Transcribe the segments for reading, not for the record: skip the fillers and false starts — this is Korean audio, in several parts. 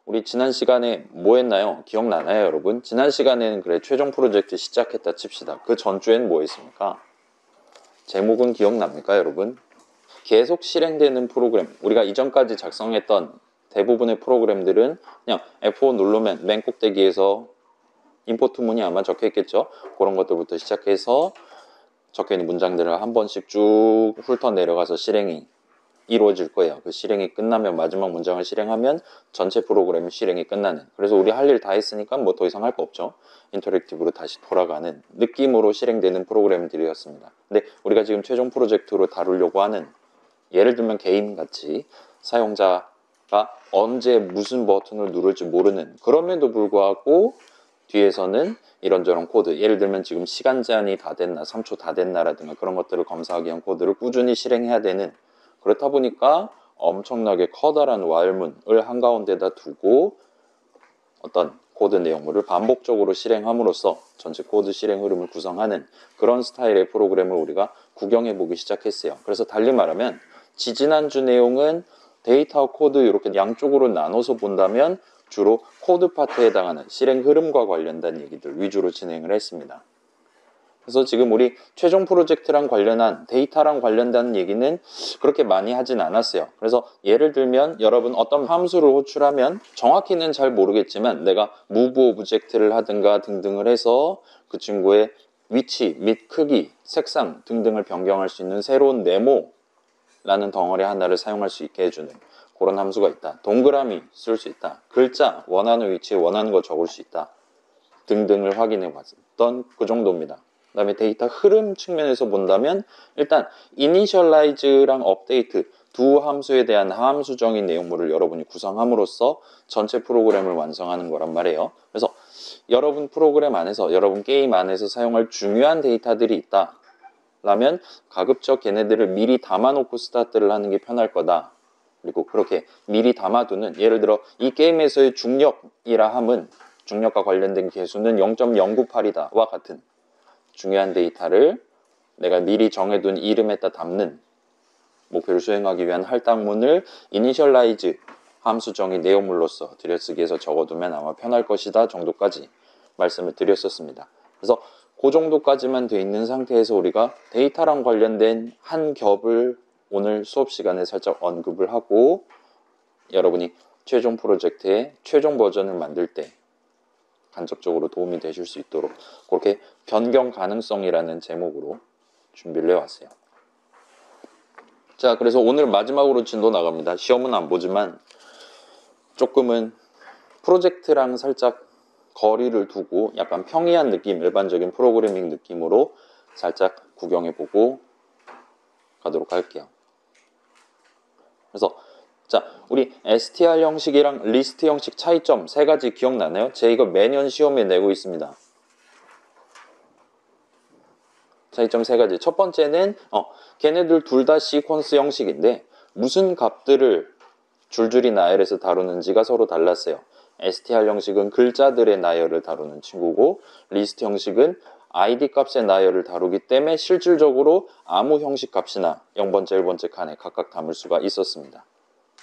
우리 지난 시간에 뭐 했나요? 기억나나요, 여러분? 지난 시간에는 그래 최종 프로젝트 시작했다 칩시다. 그 전주에는 뭐 했습니까? 제목은 기억납니까, 여러분? 계속 실행되는 프로그램. 우리가 이전까지 작성했던 대부분의 프로그램들은 그냥 F5 누르면 맨 꼭대기에서 임포트 문이 아마 적혀 있겠죠. 그런 것들부터 시작해서 적혀 있는 문장들을 한 번씩 쭉 훑어 내려가서 실행이 이루어질 거예요. 그 실행이 끝나면 마지막 문장을 실행하면 전체 프로그램이 실행이 끝나는. 그래서 우리 할 일 다 했으니까 뭐 더 이상 할 거 없죠. 인터랙티브로 다시 돌아가는 느낌으로 실행되는 프로그램들이었습니다. 근데 우리가 지금 최종 프로젝트로 다루려고 하는, 예를 들면 게임같이 사용자가 언제 무슨 버튼을 누를지 모르는, 그럼에도 불구하고 뒤에서는 이런저런 코드, 예를 들면 지금 시간 제한이 다 됐나, 3초 다 됐나라든가 그런 것들을 검사하기 위한 코드를 꾸준히 실행해야 되는, 그렇다 보니까 엄청나게 커다란 와일문을 한가운데다 두고 어떤 코드 내용물을 반복적으로 실행함으로써 전체 코드 실행 흐름을 구성하는 그런 스타일의 프로그램을 우리가 구경해 보기 시작했어요. 그래서 달리 말하면 지지난주 내용은 데이터와 코드 이렇게 양쪽으로 나눠서 본다면 주로 코드 파트에 해당하는 실행 흐름과 관련된 얘기들 위주로 진행을 했습니다. 그래서 지금 우리 최종 프로젝트랑 관련한 데이터랑 관련된 얘기는 그렇게 많이 하진 않았어요. 그래서 예를 들면 여러분 어떤 함수를 호출하면 정확히는 잘 모르겠지만 내가 move 오브젝트를 하든가 등등을 해서 그 친구의 위치 및 크기, 색상 등등을 변경할 수 있는 새로운 네모라는 덩어리 하나를 사용할 수 있게 해주는 그런 함수가 있다. 동그라미 쓸 수 있다. 글자 원하는 위치에 원하는 거 적을 수 있다. 등등을 확인해 봤던 그 정도입니다. 그 다음에 데이터 흐름 측면에서 본다면 일단 initialize랑 update 두 함수에 대한 함수적인 내용물을 여러분이 구성함으로써 전체 프로그램을 완성하는 거란 말이에요. 그래서 여러분 프로그램 안에서, 여러분 게임 안에서 사용할 중요한 데이터들이 있다 라면 가급적 걔네들을 미리 담아놓고 스타트를 하는 게 편할 거다. 그리고 그렇게 미리 담아두는, 예를 들어 이 게임에서의 중력이라 함은, 중력과 관련된 개수는 0.098이다 와 같은 중요한 데이터를 내가 미리 정해둔 이름에다 담는, 목표를 수행하기 위한 할당문을 initialize 함수정의 내용물로서 들여쓰기해서 적어두면 아마 편할 것이다 정도까지 말씀을 드렸었습니다. 그래서 그 정도까지만 돼 있는 상태에서 우리가 데이터랑 관련된 한 겹을 오늘 수업 시간에 살짝 언급을 하고, 여러분이 최종 프로젝트의 최종 버전을 만들 때 간접적으로 도움이 되실 수 있도록 그렇게 변경 가능성이라는 제목으로 준비를 해왔어요. 자, 그래서 오늘 마지막으로 진도 나갑니다. 시험은 안 보지만 조금은 프로젝트랑 살짝 거리를 두고 약간 평이한 느낌, 일반적인 프로그래밍 느낌으로 살짝 구경해보고 가도록 할게요. 그래서 자, 우리 str 형식이랑 리스트 형식 차이점 세 가지 기억나나요? 제가 이거 매년 시험에 내고 있습니다. 차이점 세 가지. 첫 번째는 걔네들 둘 다 시퀀스 형식인데 무슨 값들을 줄줄이 나열해서 다루는지가 서로 달랐어요. str 형식은 글자들의 나열을 다루는 친구고, 리스트 형식은 id 값의 나열을 다루기 때문에 실질적으로 아무 형식 값이나 0번째, 1번째 칸에 각각 담을 수가 있었습니다.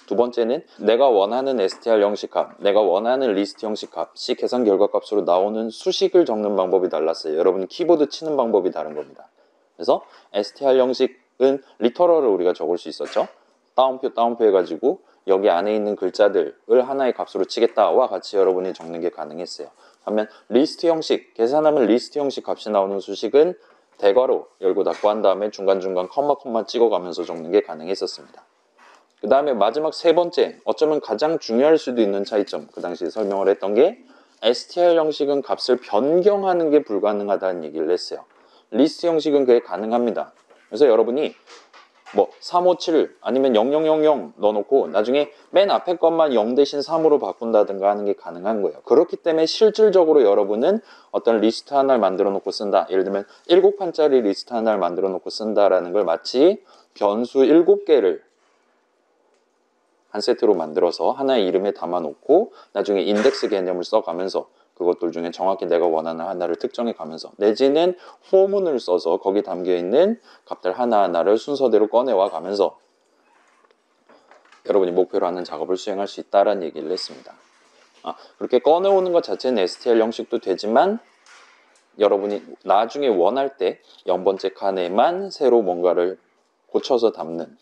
두 번째는 내가 원하는 str 형식 값, 내가 원하는 리스트 형식 값이 계산 결과 값으로 나오는 수식을 적는 방법이 달랐어요. 여러분 키보드 치는 방법이 다른 겁니다. 그래서 str 형식은 리터럴을 우리가 적을 수 있었죠. 따옴표 해가지고 여기 안에 있는 글자들을 하나의 값으로 치겠다와 같이 여러분이 적는 게 가능했어요. 반면 리스트 형식, 계산하면 리스트 형식 값이 나오는 수식은 대괄호 열고 닫고 한 다음에 중간중간 컴마 찍어가면서 적는 게 가능했었습니다. 그 다음에 마지막 세 번째, 어쩌면 가장 중요할 수도 있는 차이점, 그 당시에 설명을 했던 게 str 형식은 값을 변경하는 게 불가능하다는 얘기를 했어요. 리스트 형식은 그게 가능합니다. 그래서 여러분이 뭐 357 아니면 0000 넣어놓고 나중에 맨 앞에 것만 0 대신 3으로 바꾼다든가 하는 게 가능한 거예요. 그렇기 때문에 실질적으로 여러분은 어떤 리스트 하나를 만들어 놓고 쓴다, 예를 들면 7칸짜리 리스트 하나를 만들어 놓고 쓴다라는 걸 마치 변수 7개를 한 세트로 만들어서 하나의 이름에 담아놓고 나중에 인덱스 개념을 써가면서 그것들 중에 정확히 내가 원하는 하나를 특정해 가면서, 내지는 포문을 써서 거기 담겨있는 값들 하나하나를 순서대로 꺼내와 가면서 여러분이 목표로 하는 작업을 수행할 수 있다는 얘기를 했습니다. 그렇게 꺼내오는 것 자체는 STR 형식도 되지만 여러분이 나중에 원할 때 0번째 칸에만 새로 뭔가를 고쳐서 담는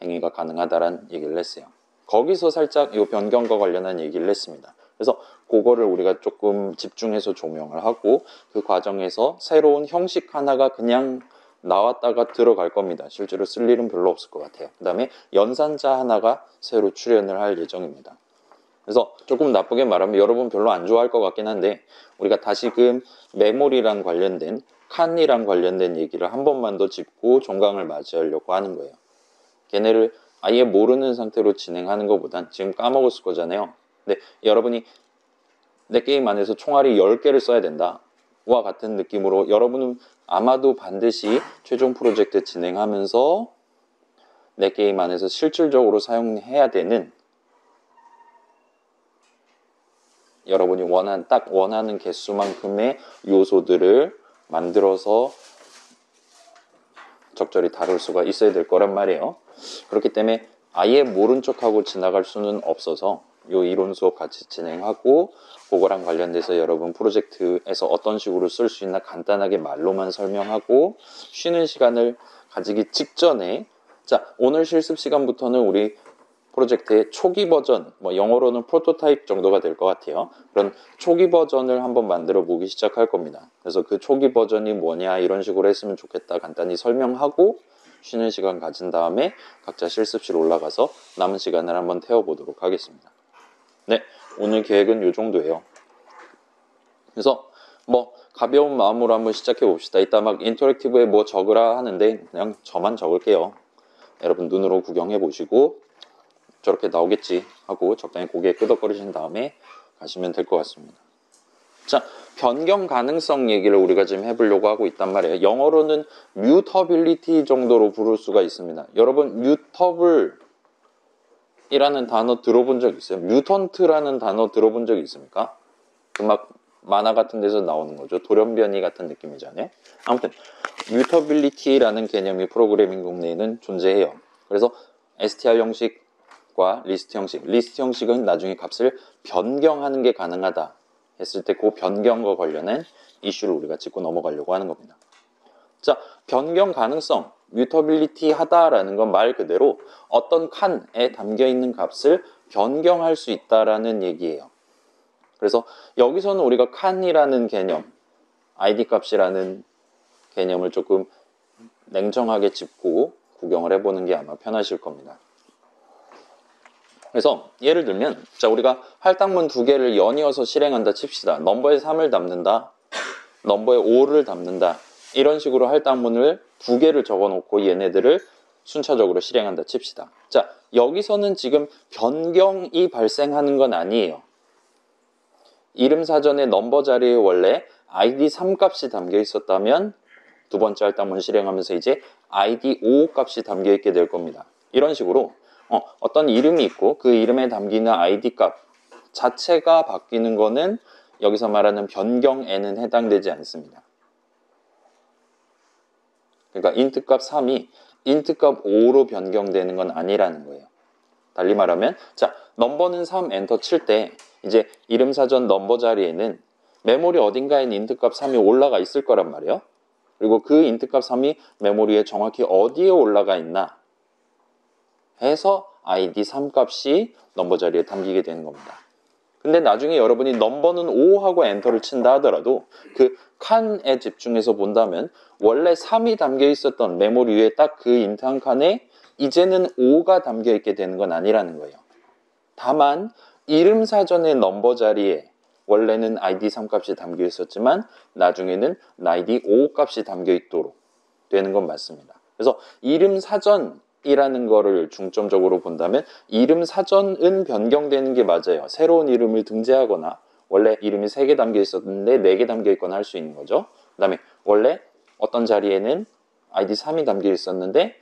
행위가 가능하다라는 얘기를 했어요. 거기서 살짝 이 변경과 관련한 얘기를 했습니다. 그래서 그거를 우리가 조금 집중해서 조명을 하고 그 과정에서 새로운 형식 하나가 그냥 나왔다가 들어갈 겁니다. 실제로 쓸 일은 별로 없을 것 같아요. 그 다음에 연산자 하나가 새로 출연을 할 예정입니다. 그래서 조금 나쁘게 말하면 여러분 별로 안 좋아할 것 같긴 한데 우리가 다시금 메모리랑 관련된 칸이랑 관련된 얘기를 한 번만 더 짚고 종강을 맞이하려고 하는 거예요. 걔네를 아예 모르는 상태로 진행하는 것보단 지금 까먹었을 거잖아요. 근데 여러분이 내 게임 안에서 총알이 10개를 써야 된다 와 같은 느낌으로 여러분은 아마도 반드시 최종 프로젝트 진행하면서 내 게임 안에서 실질적으로 사용해야 되는 여러분이 딱 원하는 개수만큼의 요소들을 만들어서 적절히 다룰 수가 있어야 될 거란 말이에요. 그렇기 때문에 아예 모른 척하고 지나갈 수는 없어서 이 이론 수업 같이 진행하고 그거랑 관련돼서 여러분 프로젝트에서 어떤 식으로 쓸 수 있나 간단하게 말로만 설명하고 쉬는 시간을 가지기 직전에 자 오늘 실습 시간부터는 우리 프로젝트의 초기 버전, 영어로는 프로토타입 정도가 될 것 같아요. 그런 초기 버전을 한번 만들어 보기 시작할 겁니다. 그래서 그 초기 버전이 뭐냐 이런 식으로 했으면 좋겠다 간단히 설명하고 쉬는 시간 가진 다음에 각자 실습실 올라가서 남은 시간을 한번 태워보도록 하겠습니다. 네, 오늘 계획은 이 정도예요. 그래서 가벼운 마음으로 한번 시작해 봅시다. 이따 막 인터랙티브에 뭐 적으라 하는데 그냥 저만 적을게요. 여러분 눈으로 구경해 보시고 저렇게 나오겠지 하고 적당히 고개 끄덕거리신 다음에 가시면 될 것 같습니다. 자, 변경 가능성 얘기를 우리가 지금 해보려고 하고 있단 말이에요. 영어로는 mutability 정도로 부를 수가 있습니다. 여러분 mutable 이라는 단어 들어본 적 있어요? 뮤턴트라는 단어 들어본 적 있습니까? 그 막 만화 같은 데서 나오는 거죠. 돌연변이 같은 느낌이잖아요. 아무튼 mutability라는 개념이 프로그래밍 국내에는 존재해요. 그래서 str 형식과 리스트 형식, 리스트 형식은 나중에 값을 변경하는 게 가능하다 했을 때 그 변경과 관련된 이슈를 우리가 짚고 넘어가려고 하는 겁니다. 자, 변경 가능성, 뮤터빌리티 하다라는 건 말 그대로 어떤 칸에 담겨있는 값을 변경할 수 있다라는 얘기예요. 그래서 여기서는 우리가 칸이라는 개념, id 값이라는 개념을 조금 냉정하게 짚고 구경을 해보는 게 아마 편하실 겁니다. 그래서 예를 들면 자 우리가 할당문 두 개를 연이어서 실행한다 칩시다. 넘버에 3을 담는다, 넘버에 5를 담는다. 이런 식으로 할당문을 두 개를 적어놓고 얘네들을 순차적으로 실행한다 칩시다. 자, 여기서는 지금 변경이 발생하는 건 아니에요. 이름 사전의 넘버 자리에 원래 id 3 값이 담겨 있었다면 두 번째 할당문 실행하면서 이제 id 5 값이 담겨 있게 될 겁니다. 이런 식으로 어떤 이름이 있고 그 이름에 담기는 id 값 자체가 바뀌는 거는 여기서 말하는 변경에는 해당되지 않습니다. 그러니까 int 값 3이 int 값 5로 변경되는 건 아니라는 거예요. 달리 말하면 자 넘버는 3 엔터 칠 때 이제 이름 사전 넘버 자리에는 메모리 어딘가에 int 값 3이 올라가 있을 거란 말이에요. 그리고 그 int 값 3이 메모리에 정확히 어디에 올라가 있나 해서 id 3 값이 넘버 자리에 담기게 되는 겁니다. 근데 나중에 여러분이 넘버는 5 하고 엔터를 친다 하더라도 그 칸에 집중해서 본다면 원래 3이 담겨 있었던 메모리 위에 딱 그 int 한 칸에 이제는 5가 담겨 있게 되는 건 아니라는 거예요. 다만 이름 사전의 넘버 자리에 원래는 id 3 값이 담겨 있었지만 나중에는 id 5 값이 담겨 있도록 되는 건 맞습니다. 그래서 이름 사전 이라는 거를 중점적으로 본다면 이름 사전은 변경되는 게 맞아요. 새로운 이름을 등재하거나 원래 이름이 3개 담겨 있었는데 4개 담겨 있거나 할 수 있는 거죠. 그 다음에 원래 어떤 자리에는 id 3이 담겨 있었는데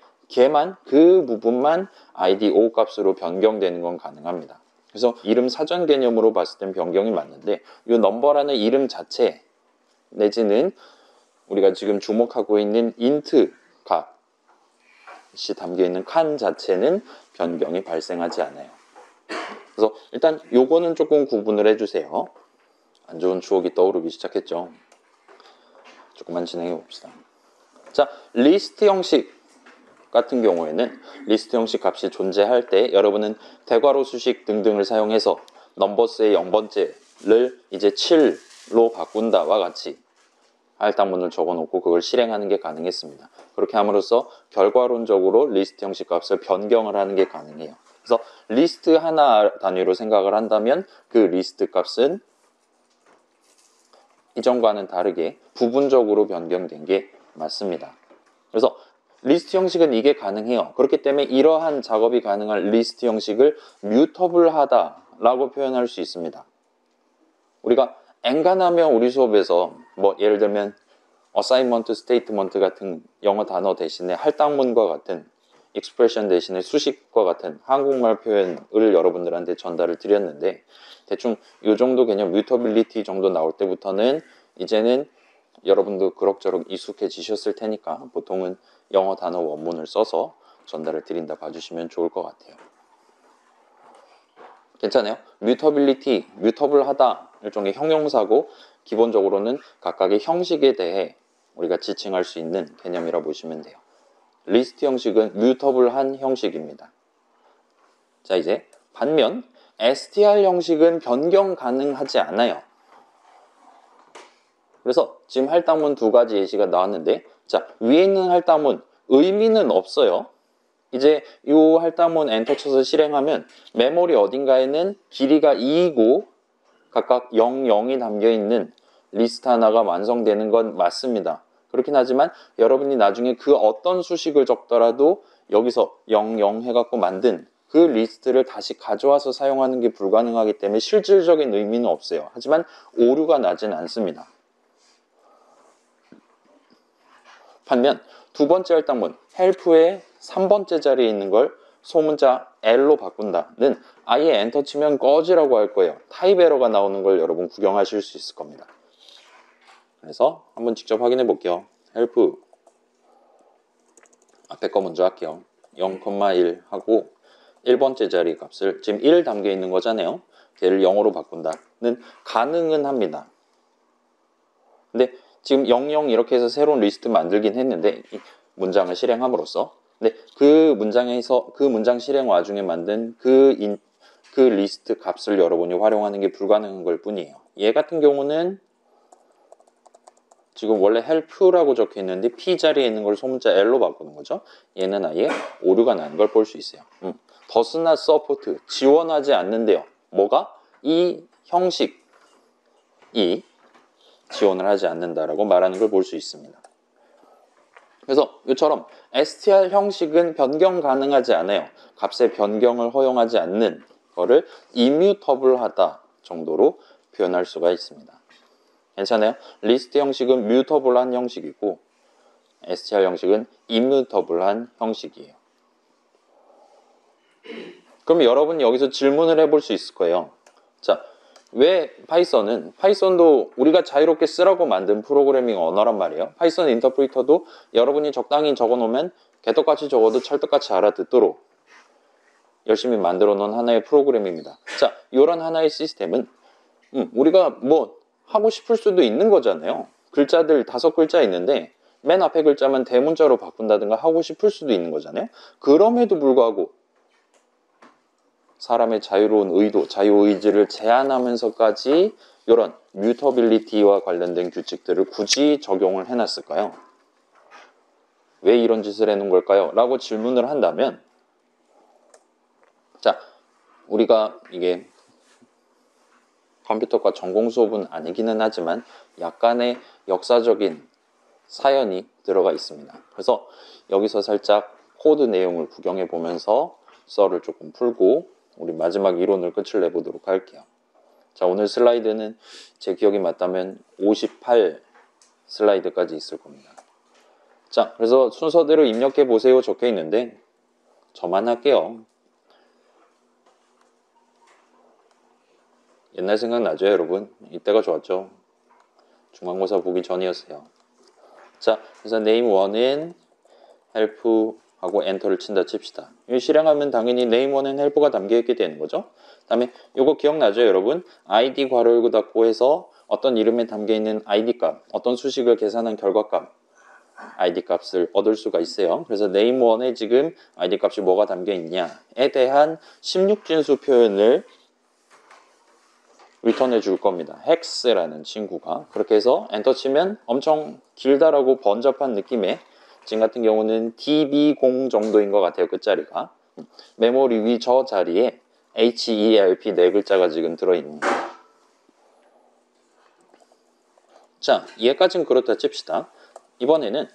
그 부분만 id 5 값으로 변경되는 건 가능합니다. 그래서 이름 사전 개념으로 봤을 땐 변경이 맞는데 이 넘버라는 이름 자체 내지는 우리가 지금 주목하고 있는 int 값 담겨있는 칸 자체는 변경이 발생하지 않아요. 그래서 일단 요거는 조금 구분을 해주세요. 안 좋은 추억이 떠오르기 시작했죠. 조금만 진행해 봅시다. 자, 리스트 형식 같은 경우에는 리스트 형식 값이 존재할 때 여러분은 대괄호 수식 등등을 사용해서 넘버스의 0번째를 이제 7로 바꾼다와 같이 할당문을 적어놓고 그걸 실행하는 게 가능했습니다. 그렇게 함으로써 결과론적으로 리스트 형식 값을 변경을 하는 게 가능해요. 그래서 리스트 하나 단위로 생각을 한다면 그 리스트 값은 이전과는 다르게 부분적으로 변경된 게 맞습니다. 그래서 리스트 형식은 이게 가능해요. 그렇기 때문에 이러한 작업이 가능한 리스트 형식을 뮤터블 하다라고 표현할 수 있습니다. 우리가 엔간하면 우리 수업에서 뭐 예를 들면 어사인먼트, 스테이트먼트 같은 영어 단어 대신에 할당문과 같은 익스프레션 대신에 수식과 같은 한국말 표현을 여러분들한테 전달을 드렸는데 대충 이 정도 개념 뮤터빌리티 정도 나올 때부터는 이제는 여러분도 그럭저럭 익숙해지셨을 테니까 보통은 영어 단어 원문을 써서 전달을 드린다 봐주시면 좋을 것 같아요. 괜찮아요? 뮤터빌리티, 뮤터블하다 일종의 형용사고 기본적으로는 각각의 형식에 대해 우리가 지칭할 수 있는 개념이라 보시면 돼요. 리스트 형식은 뮤터블한 형식입니다. 자, 이제 반면 str 형식은 변경 가능하지 않아요. 그래서 지금 할당문 두 가지 예시가 나왔는데 자, 위에 있는 할당문 의미는 없어요. 이제 이 할당문 엔터 쳐서 실행하면 메모리 어딘가에는 길이가 2이고 각각 0, 0이 담겨있는 리스트 하나가 완성되는 건 맞습니다. 그렇긴 하지만 여러분이 나중에 그 어떤 수식을 적더라도 여기서 0, 0 해갖고 만든 그 리스트를 다시 가져와서 사용하는 게 불가능하기 때문에 실질적인 의미는 없어요. 하지만 오류가 나진 않습니다. 반면 두 번째 할당문 help의 3번째 자리에 있는 걸 소문자 L로 바꾼다는 아예 엔터 치면 꺼지라고 할 거예요. 타입 에러가 나오는 걸 여러분 구경하실 수 있을 겁니다. 그래서 한번 직접 확인해 볼게요. help 앞에 거 먼저 할게요. 0,1 하고 1번째 자리 값을 지금 1 담겨 있는 거잖아요. 걔를 0으로 바꾼다는 가능은 합니다. 근데 지금 00 이렇게 해서 새로운 리스트 만들긴 했는데 이 문장을 실행함으로써 근데 그 문장에서 그 문장 실행 와중에 만든 그 리스트 값을 여러분이 활용하는 게 불가능한 걸 뿐이에요. 얘 같은 경우는 지금 원래 help라고 적혀 있는데 p 자리에 있는 걸 소문자 l로 바꾸는 거죠. 얘는 아예 오류가 나는 걸 볼 수 있어요. does not support 지원하지 않는데요. 뭐가? 이 형식이 지원을 하지 않는다라고 말하는 걸 볼 수 있습니다. 그래서 이처럼 str 형식은 변경 가능하지 않아요. 값의 변경을 허용하지 않는 거를 immutable하다 정도로 표현할 수가 있습니다. 괜찮아요? 리스트 형식은 mutable한 형식이고 str 형식은 immutable한 형식이에요. 그럼 여러분 여기서 질문을 해볼 수 있을 거예요. 자, 왜 파이썬도 우리가 자유롭게 쓰라고 만든 프로그래밍 언어란 말이에요. 파이썬 인터프리터도 여러분이 적당히 적어놓으면 개떡같이 적어도 찰떡같이 알아듣도록 열심히 만들어 놓은 하나의 프로그램입니다. 자, 이런 하나의 시스템은 우리가 뭐 하고 싶을 수도 있는 거잖아요. 글자들 5글자 있는데 맨 앞에 글자만 대문자로 바꾼다든가 하고 싶을 수도 있는 거잖아요. 그럼에도 불구하고 사람의 자유로운 의도, 자유의지를 제한하면서까지 이런 뮤터빌리티와 관련된 규칙들을 굳이 적용을 해놨을까요? 왜 이런 짓을 해놓은 걸까요? 라고 질문을 한다면 자, 우리가 이게 컴퓨터과 전공 수업은 아니기는 하지만 약간의 역사적인 사연이 들어가 있습니다. 그래서 여기서 살짝 코드 내용을 구경해 보면서 썰을 조금 풀고 우리 마지막 이론을 끝을 내보도록 할게요. 자, 오늘 슬라이드는 제 기억이 맞다면 58 슬라이드까지 있을 겁니다. 자, 그래서 순서대로 입력해 보세요 적혀 있는데 저만 할게요. 옛날 생각나죠, 여러분? 이때가 좋았죠? 중간고사 보기 전이었어요. 자, 그래서 name 1은 help 하고 엔터를 친다 칩시다. 이 실행하면 당연히 name1엔 help가 담겨있게 되는 거죠. 그 다음에 이거 기억나죠 여러분? id 괄호 열고 닫고 해서 어떤 이름에 담겨있는 id 값, 어떤 수식을 계산한 결과값 id 값을 얻을 수가 있어요. 그래서 name1에 지금 id 값이 뭐가 담겨있냐에 대한 16진수 표현을 리턴해 줄 겁니다. hex라는 친구가. 그렇게 해서 엔터 치면 엄청 길다라고 번잡한 느낌의, 지금 같은 경우는 db0 정도인 것 같아요. 끝자리가. 메모리 위 저 자리에 HELP 네 글자가 지금 들어있는 거예요. 자, 얘까지는 그렇다 칩시다. 이번에는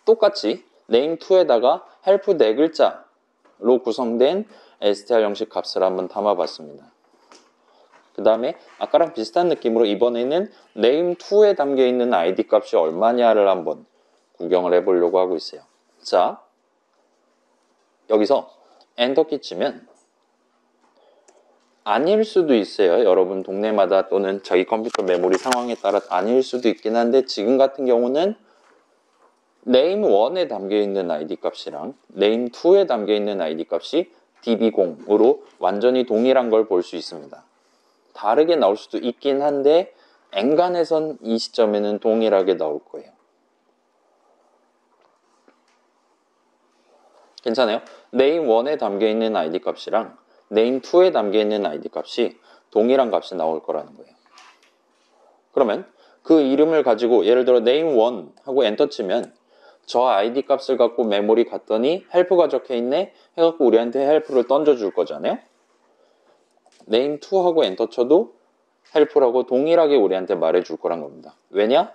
똑같이 name2에다가 help 네 글자로 구성된 str 형식 값을 한번 담아봤습니다. 그 다음에 아까랑 비슷한 느낌으로 이번에는 name2에 담겨있는 id 값이 얼마냐를 한번 구경을 해보려고 하고 있어요. 자, 여기서 엔터키 치면 아닐 수도 있어요. 여러분 동네마다 또는 저희 컴퓨터 메모리 상황에 따라 아닐 수도 있긴 한데, 지금 같은 경우는 name1에 담겨있는 id 값이랑 name2에 담겨있는 id 값이 db0으로 완전히 동일한 걸 볼 수 있습니다. 다르게 나올 수도 있긴 한데 엔간해선 이 시점에는 동일하게 나올 거예요. 괜찮아요? name1에 담겨있는 id 값이랑 name2에 담겨있는 id 값이 동일한 값이 나올 거라는 거예요. 그러면 그 이름을 가지고 예를 들어 name1 하고 엔터 치면 저 id 값을 갖고 메모리 갔더니 help가 적혀있네 해갖고 우리한테 help를 던져줄 거잖아요. name2 하고 엔터 쳐도 help라고 동일하게 우리한테 말해줄 거란 겁니다. 왜냐?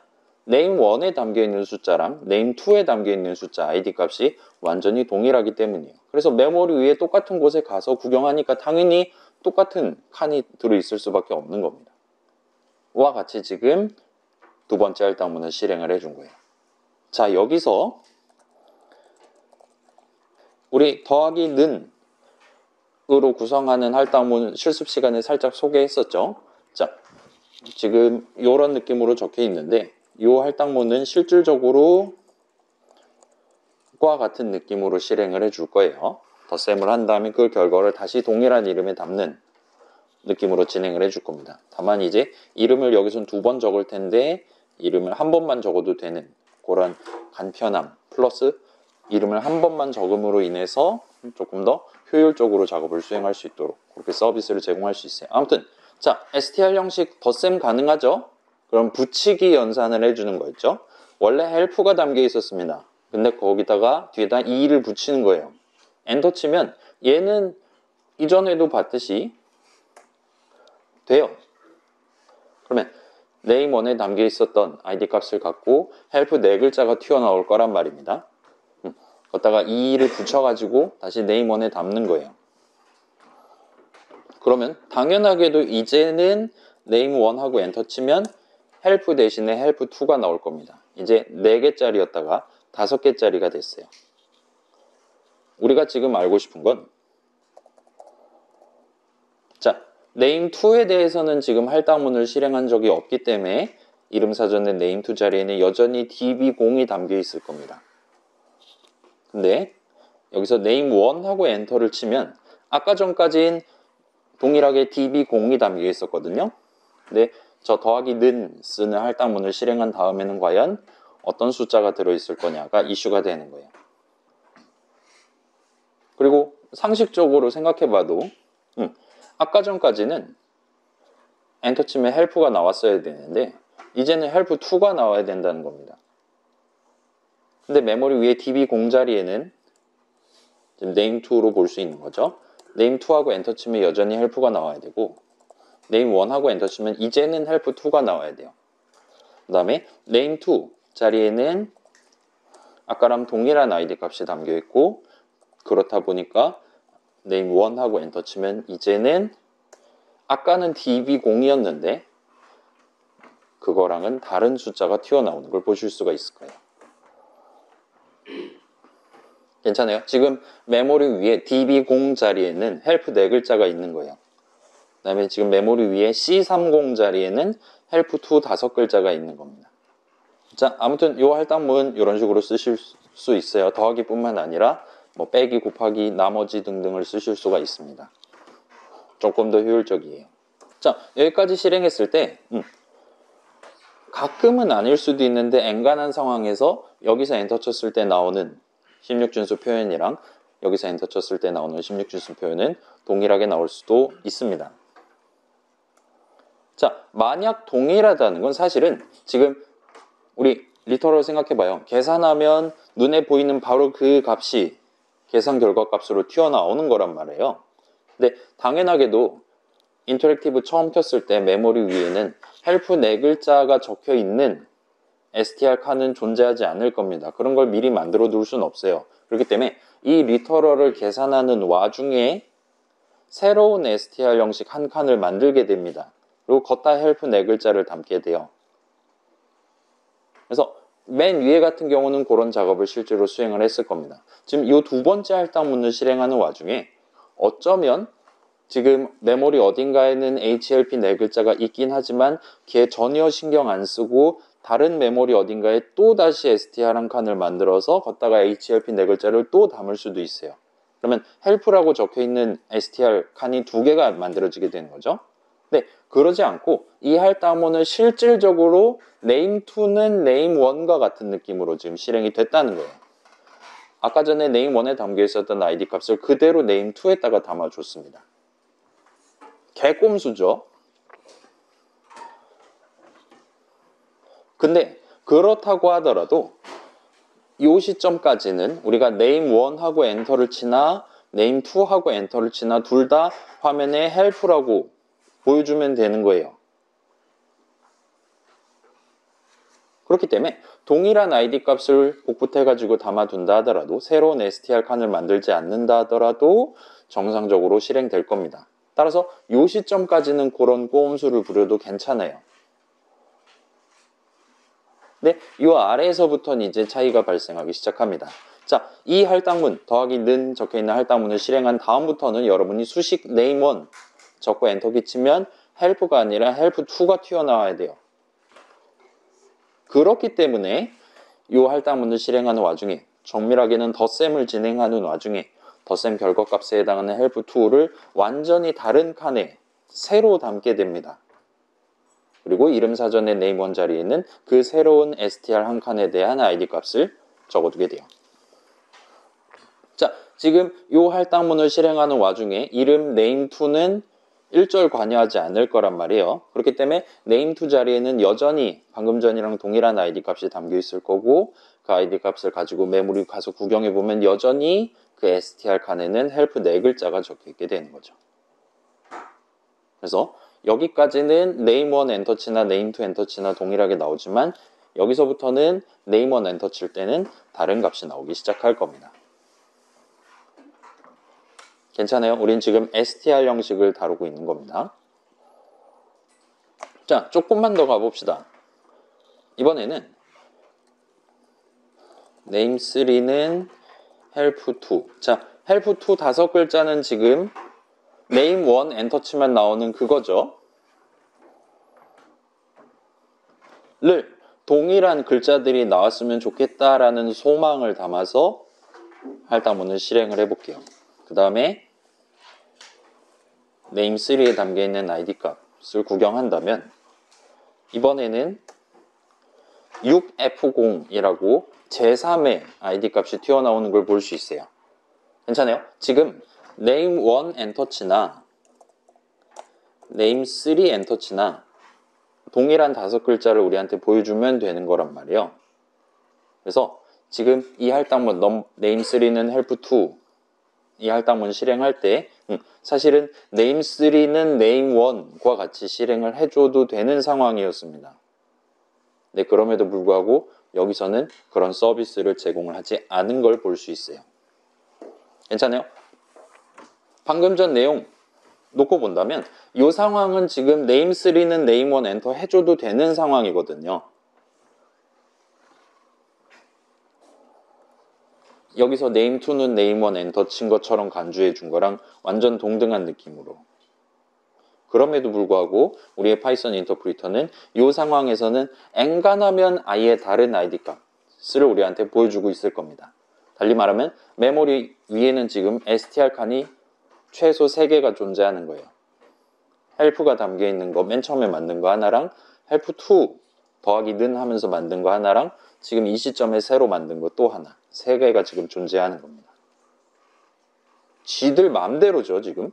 name1에 담겨있는 숫자랑 name2에 담겨있는 숫자 id 값이 완전히 동일하기 때문이에요. 그래서 메모리 위에 똑같은 곳에 가서 구경하니까 당연히 똑같은 칸이 들어있을 수밖에 없는 겁니다. 와 같이 지금 두 번째 할당문을 실행을 해준 거예요. 자, 여기서 우리 더하기 는 으로 구성하는 할당문 실습 시간에 살짝 소개했었죠. 자, 지금 이런 느낌으로 적혀 있는데 이 할당문은 실질적으로 과 같은 느낌으로 실행을 해줄 거예요. 덧셈을 한 다음에 그 결과를 다시 동일한 이름에 담는 느낌으로 진행을 해줄 겁니다. 다만 이제 이름을 여기선 두 번 적을 텐데 이름을 한 번만 적어도 되는 그런 간편함 플러스 이름을 한 번만 적음으로 인해서 조금 더 효율적으로 작업을 수행할 수 있도록 그렇게 서비스를 제공할 수 있어요. 아무튼 자, str 형식 덧셈 가능하죠? 그럼 붙이기 연산을 해주는 거였죠. 원래 help가 담겨 있었습니다. 근데 거기다가 뒤에다 2를 붙이는 거예요. 엔터 치면 얘는 이전에도 봤듯이 돼요. 그러면 name1에 담겨 있었던 id 값을 갖고 help 네 글자가 튀어나올 거란 말입니다. 거기다가 2를 붙여가지고 다시 name1에 담는 거예요. 그러면 당연하게도 이제는 name1하고 엔터 치면 help 대신에 help2가 나올 겁니다. 이제 4개짜리였다가 5개짜리가 됐어요. 우리가 지금 알고 싶은 건 자, name2에 대해서는 지금 할당문을 실행한 적이 없기 때문에 이름사전의 name2 자리에는 여전히 db0이 담겨 있을 겁니다. 근데 여기서 name1하고 엔터를 치면 아까 전까지는 동일하게 db0이 담겨 있었거든요. 근데 저 더하기 는 쓰는 할당문을 실행한 다음에는 과연 어떤 숫자가 들어있을 거냐가 이슈가 되는 거예요. 그리고 상식적으로 생각해봐도 아까 전까지는 엔터 치면 help가 나왔어야 되는데 이제는 help2가 나와야 된다는 겁니다. 근데 메모리 위에 db0 자리에는 지금 name2로 볼 수 있는 거죠. name2하고 엔터 치면 여전히 help가 나와야 되고 name1하고 엔터 치면 이제는 help2가 나와야 돼요. 그 다음에 name2 자리에는 아까랑 동일한 id 값이 담겨 있고 그렇다 보니까 name1하고 엔터 치면 이제는 아까는 db0이었는데 그거랑은 다른 숫자가 튀어나오는 걸 보실 수가 있을 거예요. 괜찮아요? 지금 메모리 위에 db0 자리에는 help 네 글자가 있는 거예요. 그 다음에 지금 메모리 위에 c30 자리에는 help2 5글자가 있는 겁니다. 자, 아무튼 이 할당문 이런 식으로 쓰실 수 있어요. 더하기뿐만 아니라 뭐 빼기, 곱하기, 나머지 등등을 쓰실 수가 있습니다. 조금 더 효율적이에요. 자, 여기까지 실행했을 때 가끔은 아닐 수도 있는데 엔간한 상황에서 여기서 엔터 쳤을 때 나오는 16준수 표현이랑 여기서 엔터 쳤을 때 나오는 16준수 표현은 동일하게 나올 수도 있습니다. 자, 만약 동일하다는 건 사실은 지금 우리 리터럴 생각해봐요. 계산하면 눈에 보이는 바로 그 값이 계산 결과 값으로 튀어나오는 거란 말이에요. 근데 당연하게도 인터랙티브 처음 켰을 때 메모리 위에는 헬프 4글자가 적혀 있는 str 칸은 존재하지 않을 겁니다. 그런 걸 미리 만들어 둘 수는 없어요. 그렇기 때문에 이 리터럴을 계산하는 와중에 새로운 str 형식 한 칸을 만들게 됩니다. 그리고 걷다 헬프 4글자를 담게 돼요. 그래서 맨 위에 같은 경우는 그런 작업을 실제로 수행을 했을 겁니다. 지금 이 두 번째 할당문을 실행하는 와중에 어쩌면 지금 메모리 어딘가에는 HLP 4글자가 있긴 하지만 걔 전혀 신경 안 쓰고 다른 메모리 어딘가에 또 다시 STR 한 칸을 만들어서 걷다가 HLP 4글자를 또 담을 수도 있어요. 그러면 help라고 적혀있는 STR 칸이 2개가 만들어지게 되는 거죠. 근데 그러지 않고 이 할당문을 실질적으로 name2는 name1과 같은 느낌으로 지금 실행이 됐다는 거예요. 아까 전에 name1에 담겨 있었던 id 값을 그대로 name2에다가 담아줬습니다. 개꼼수죠. 근데 그렇다고 하더라도 이 시점까지는 우리가 name1하고 엔터를 치나 name2하고 엔터를 치나 둘 다 화면에 help라고 보여주면 되는 거예요. 그렇기 때문에 동일한 id 값을 복붙해가지고 담아둔다 하더라도 새로운 str 칸을 만들지 않는다 하더라도 정상적으로 실행될 겁니다. 따라서 이 시점까지는 그런 꼬음수를 부려도 괜찮아요. 근데 이 아래에서부터는 이제 차이가 발생하기 시작합니다. 자, 이 할당문, 더하기 는 적혀있는 할당문을 실행한 다음부터는 여러분이 수식 name1 적고 엔터키 치면 help가 아니라 help2가 튀어나와야 돼요. 그렇기 때문에 이 할당문을 실행하는 와중에 정밀하게는 덧셈을 진행하는 와중에 덧셈 결과값에 해당하는 help2를 완전히 다른 칸에 새로 담게 됩니다. 그리고 이름사전의 name1 자리에는 그 새로운 str 한 칸에 대한 id 값을 적어두게 돼요. 자, 지금 이 할당문을 실행하는 와중에 이름 name2는 1절 관여하지 않을 거란 말이에요. 그렇기 때문에 name2 자리에는 여전히 방금 전이랑 동일한 id 값이 담겨 있을 거고 그 id 값을 가지고 메모리 가서 구경해 보면 여전히 그 str 칸에는 help 4글자가 적혀 있게 되는 거죠. 그래서 여기까지는 name1 엔터치나 name2 엔터치나 동일하게 나오지만 여기서부터는 name1 엔터 칠 때는 다른 값이 나오기 시작할 겁니다. 괜찮아요? 우린 지금 str 형식을 다루고 있는 겁니다. 자, 조금만 더 가봅시다. 이번에는 name3는 help2. 자, help2 5글자는 지금 name1 엔터치만 나오는 그거죠. 를 동일한 글자들이 나왔으면 좋겠다라는 소망을 담아서 할당문을 실행을 해볼게요. 그 다음에 name3에 담겨있는 id 값을 구경한다면 이번에는 6f0이라고 제3의 id 값이 튀어나오는 걸 볼 수 있어요. 괜찮아요? 지금 name1 엔터치나 name3 엔터치나 동일한 5글자를 우리한테 보여주면 되는 거란 말이에요. 그래서 지금 이 할당문 name3는 help2 이 할당문 실행할 때 사실은 name3는 name1과 같이 실행을 해줘도 되는 상황이었습니다. 네, 그럼에도 불구하고 여기서는 그런 서비스를 제공을 하지 않은 걸 볼 수 있어요. 괜찮아요? 방금 전 내용 놓고 본다면 이 상황은 지금 name3는 name1 엔터 해줘도 되는 상황이거든요. 여기서 name2는 name1 엔터 친 것처럼 간주해 준 거랑 완전 동등한 느낌으로. 그럼에도 불구하고 우리의 파이썬 인터프리터는 이 상황에서는 엔간하면 아예 다른 id 서비스를 우리한테 보여주고 있을 겁니다. 달리 말하면 메모리 위에는 지금 str 칸이 최소 3개가 존재하는 거예요. 헬프가 담겨 있는 거, 맨 처음에 만든 거 하나랑 헬프2 더하기 는 하면서 만든 거 하나랑 지금 이 시점에 새로 만든 거 또 하나, 3개가 지금 존재하는 겁니다. 지들 맘대로죠, 지금.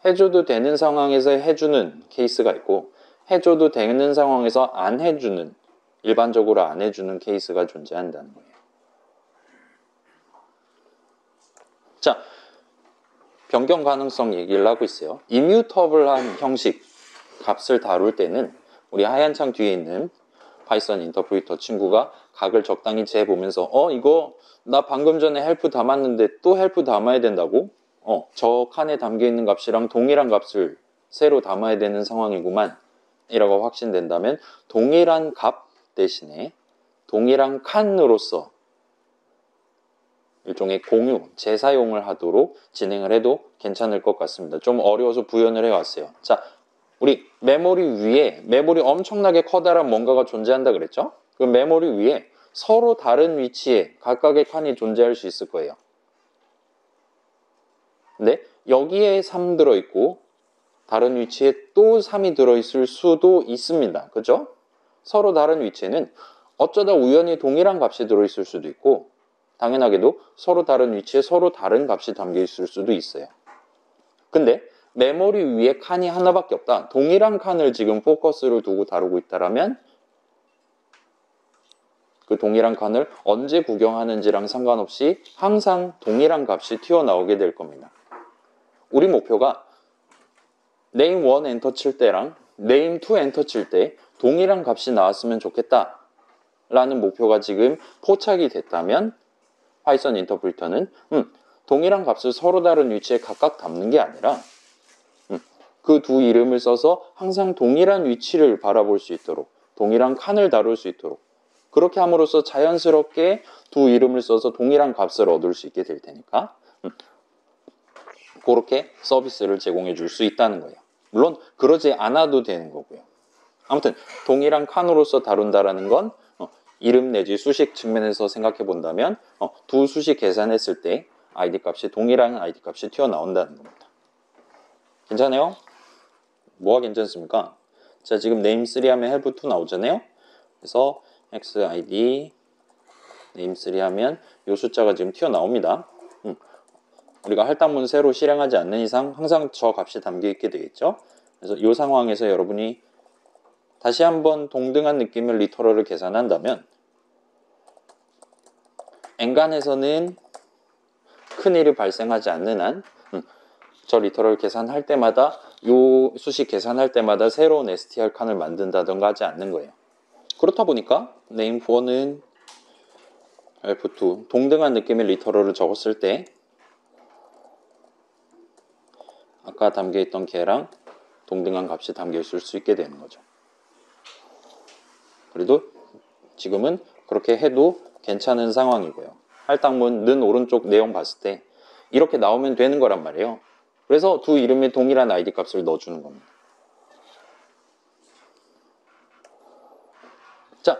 해줘도 되는 상황에서 해주는 케이스가 있고, 해줘도 되는 상황에서 안 해주는, 일반적으로 안 해주는 케이스가 존재한다는 거예요. 자, 변경 가능성 얘기를 하고 있어요. 이뮤터블한 형식 값을 다룰 때는 우리 하얀 창 뒤에 있는 파이썬 인터프리터 친구가 각을 적당히 재보면서 이거 나 방금 전에 헬프 담았는데 또 헬프 담아야 된다고? 저 칸에 담겨 있는 값이랑 동일한 값을 새로 담아야 되는 상황이구만 이라고 확신된다면 동일한 값 대신에 동일한 칸으로서 일종의 공유, 재사용을 하도록 진행을 해도 괜찮을 것 같습니다. 좀 어려워서 부연을 해왔어요. 자, 우리 메모리 위에 메모리 엄청나게 커다란 뭔가가 존재한다 그랬죠? 그 메모리 위에 서로 다른 위치에 각각의 칸이 존재할 수 있을 거예요. 근데 여기에 3 들어있고 다른 위치에 또 3이 들어있을 수도 있습니다. 그죠? 서로 다른 위치에는 어쩌다 우연히 동일한 값이 들어있을 수도 있고 당연하게도 서로 다른 위치에 서로 다른 값이 담겨 있을 수도 있어요. 근데 메모리 위에 칸이 하나밖에 없다. 동일한 칸을 지금 포커스를 두고 다루고 있다라면 그 동일한 칸을 언제 구경하는지랑 상관없이 항상 동일한 값이 튀어나오게 될 겁니다. 우리 목표가 name 1 엔터 칠 때랑 name 2 엔터 칠 때 동일한 값이 나왔으면 좋겠다 라는 목표가 지금 포착이 됐다면 파이썬 인터프리터는 동일한 값을 서로 다른 위치에 각각 담는 게 아니라 그 두 이름을 써서 항상 동일한 위치를 바라볼 수 있도록 동일한 칸을 다룰 수 있도록 그렇게 함으로써 자연스럽게 두 이름을 써서 동일한 값을 얻을 수 있게 될 테니까 그렇게 서비스를 제공해 줄 수 있다는 거예요. 물론 그러지 않아도 되는 거고요. 아무튼 동일한 칸으로서 다룬다라는 건 이름 내지 수식 측면에서 생각해 본다면 두 수식 계산했을 때 id 값이 동일한 id 값이 튀어나온다는 겁니다. 괜찮아요? 뭐가 괜찮습니까? 자, 지금 name3 하면 help2 나오잖아요. 그래서 xid name3 하면 이 숫자가 지금 튀어나옵니다. 우리가 할당문 새로 실행하지 않는 이상 항상 저 값이 담겨 있게 되겠죠. 그래서 이 상황에서 여러분이 다시 한번 동등한 느낌의 리터럴을 계산한다면 엔간에서는 큰일이 발생하지 않는 한 저 리터럴 계산할 때마다 이 수식 계산할 때마다 새로운 str 칸을 만든다던가 하지 않는 거예요. 그렇다 보니까 name4는 help2 동등한 느낌의 리터럴을 적었을 때 아까 담겨있던 걔랑 동등한 값이 담겨있을 수 있게 되는 거죠. 그래도 지금은 그렇게 해도 괜찮은 상황이고요. 할당문 는 오른쪽 내용 봤을 때 이렇게 나오면 되는 거란 말이에요. 그래서 두 이름에 동일한 id 값을 넣어주는 겁니다. 자,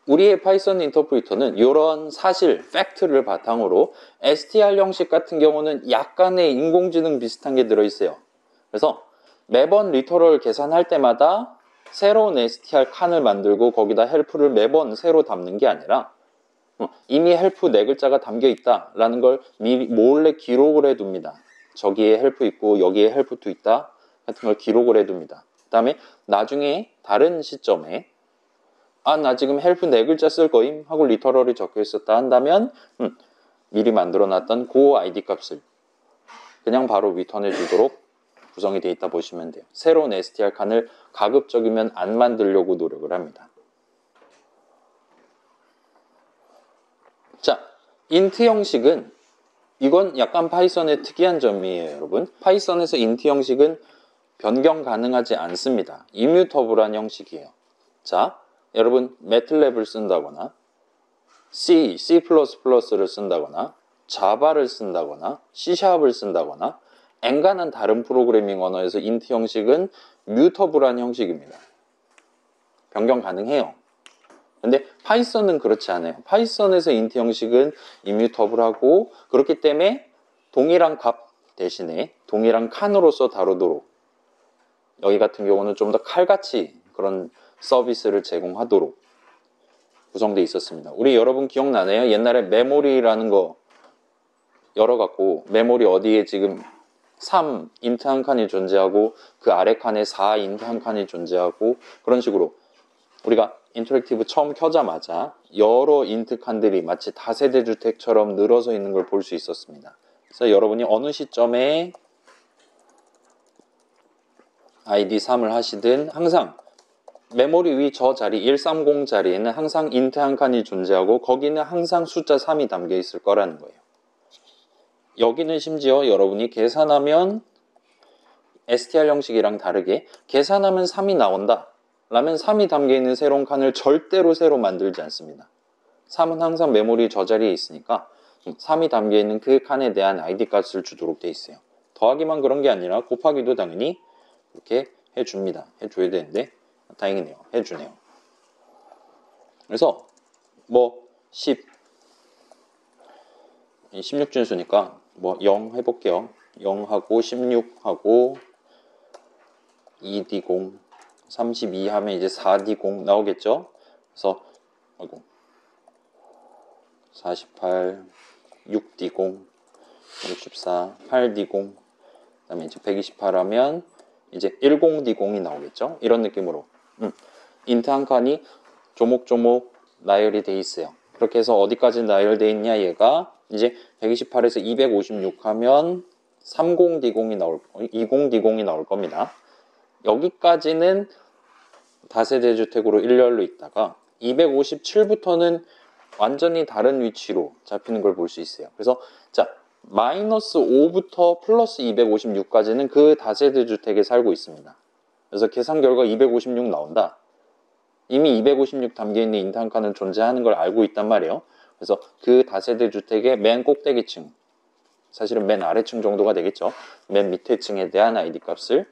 우리의 파이썬 인터프리터는 이런 사실, 팩트를 바탕으로 str 형식 같은 경우는 약간의 인공지능 비슷한 게 들어있어요. 그래서 매번 리터럴 계산할 때마다 새로운 str 칸을 만들고 거기다 help를 매번 새로 담는 게 아니라 이미 help 4글자가 담겨 있다라는 걸 미리 몰래 기록을 해둡니다. 저기에 help 있고 여기에 help2 있다 같은 걸 기록을 해둡니다. 그 다음에 나중에 다른 시점에 나 지금 help 4글자 쓸 거임 하고 리터럴이 적혀 있었다 한다면 미리 만들어놨던 그 id 값을 그냥 바로 리턴해 주도록 구성이 되어 있다 보시면 돼요. 새로운 str 칸을 가급적이면 안 만들려고 노력을 합니다. 자, int 형식은 이건 약간 파이썬의 특이한 점이에요, 여러분. 파이썬에서 int 형식은 변경 가능하지 않습니다. 이뮤터블한 형식이에요. 자, 여러분 매틀랩을 쓴다거나 C, C++를 쓴다거나 자바를 쓴다거나 C샵을 쓴다거나 엔간한 다른 프로그래밍 언어에서 int 형식은 뮤터블한 형식입니다. 변경 가능해요. 근데 파이썬은 그렇지 않아요. 파이썬에서 인트 형식은 이뮤터블하고 그렇기 때문에 동일한 값 대신에 동일한 칸으로서 다루도록 여기 같은 경우는 좀 더 칼같이 그런 서비스를 제공하도록 구성되어 있었습니다. 우리 여러분 기억나네요? 옛날에 메모리라는 거 열어갖고 메모리 어디에 지금 3 인트 한 칸이 존재하고 그 아래 칸에 4 인트 한 칸이 존재하고 그런 식으로 우리가 인터랙티브 처음 켜자마자 여러 인트 칸들이 마치 다세대 주택처럼 늘어서 있는 걸 볼 수 있었습니다. 그래서 여러분이 어느 시점에 ID 3을 하시든 항상 메모리 위 저 자리 130 자리에는 항상 인트 한 칸이 존재하고 거기는 항상 숫자 3이 담겨 있을 거라는 거예요. 여기는 심지어 여러분이 계산하면 STR 형식이랑 다르게 계산하면 3이 나온다 라면 3이 담겨있는 새로운 칸을 절대로 새로 만들지 않습니다. 3은 항상 메모리 저 자리에 있으니까 3이 담겨있는 그 칸에 대한 ID 값을 주도록 돼 있어요. 더하기만 그런 게 아니라 곱하기도 당연히 이렇게 해줍니다. 해줘야 되는데 다행이네요. 해주네요. 그래서 뭐 16진수니까 뭐 0 해볼게요. 0하고 16하고 2D0 32 하면 이제 4D0 나오겠죠? 그래서 48 6D0 64 8D0 그 다음에 이제 128 하면 이제 10D0이 나오겠죠? 이런 느낌으로 인트 한 칸이 조목조목 나열이 돼 있어요. 그렇게 해서 어디까지 나열돼 있냐 얘가 이제 128에서 256 하면 30D0이 나올 20D0이 나올 겁니다. 여기까지는 다세대 주택으로 일렬로 있다가 257부터는 완전히 다른 위치로 잡히는 걸 볼 수 있어요. 그래서 자 마이너스 5부터 플러스 256까지는 그 다세대 주택에 살고 있습니다. 그래서 계산 결과 256 나온다. 이미 256 담겨있는 인트 한 칸은 존재하는 걸 알고 있단 말이에요. 그래서 그 다세대 주택의 맨 꼭대기층, 사실은 맨 아래층 정도가 되겠죠. 맨 밑에 층에 대한 ID 값을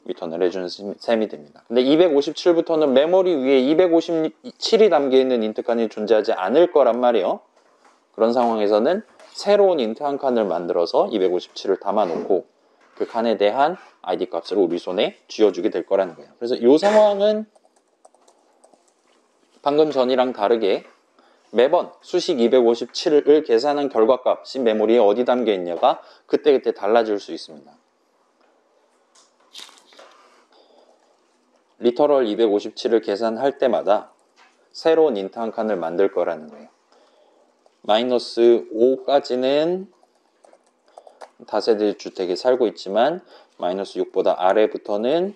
리턴을 해주는 셈이 됩니다. 근데 257부터는 메모리 위에 257이 담겨있는 인트 칸이 존재하지 않을 거란 말이에요. 그런 상황에서는 새로운 인트 한 칸을 만들어서 257을 담아놓고 그 칸에 대한 ID 값을 우리 손에 쥐어주게 될 거라는 거예요. 그래서 이 상황은 방금 전이랑 다르게 매번 수식 257을 계산한 결과값이 메모리에 어디 담겨 있냐가 그때그때 달라질 수 있습니다. 리터럴 257을 계산할 때마다 새로운 인트 한 칸을 만들 거라는 거예요. 마이너스 5까지는 다세대 주택에 살고 있지만 마이너스 6보다 아래부터는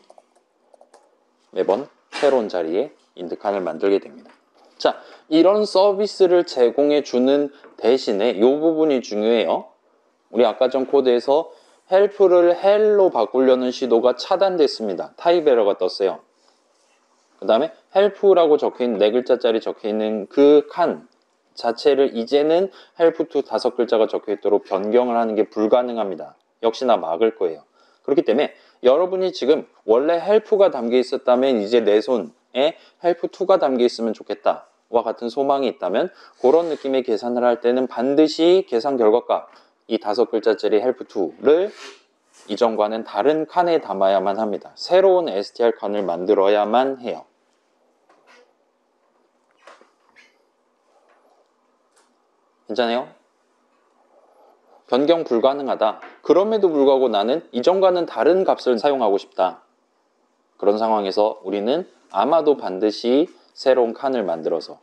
매번 새로운 자리에 인트 칸을 만들게 됩니다. 자, 이런 서비스를 제공해 주는 대신에 이 부분이 중요해요. 우리 아까 전 코드에서 help를 hel로 바꾸려는 시도가 차단됐습니다. 타입 에러가 떴어요. 그 다음에 help라고 적혀있는 4글자짜리 적혀있는 그 칸 자체를 이제는 help2 5글자가 적혀있도록 변경을 하는 게 불가능합니다. 역시나 막을 거예요. 그렇기 때문에 여러분이 지금 원래 help가 담겨 있었다면 이제 내 손에 help2가 담겨 있으면 좋겠다 와 같은 소망이 있다면 그런 느낌의 계산을 할 때는 반드시 계산 결과값 이 5글자짜리 help2를 이전과는 다른 칸에 담아야만 합니다. 새로운 str 칸을 만들어야만 해요. 괜찮아요? 변경 불가능하다. 그럼에도 불구하고 나는 이전과는 다른 값을 사용하고 싶다. 그런 상황에서 우리는 아마도 반드시 새로운 칸을 만들어서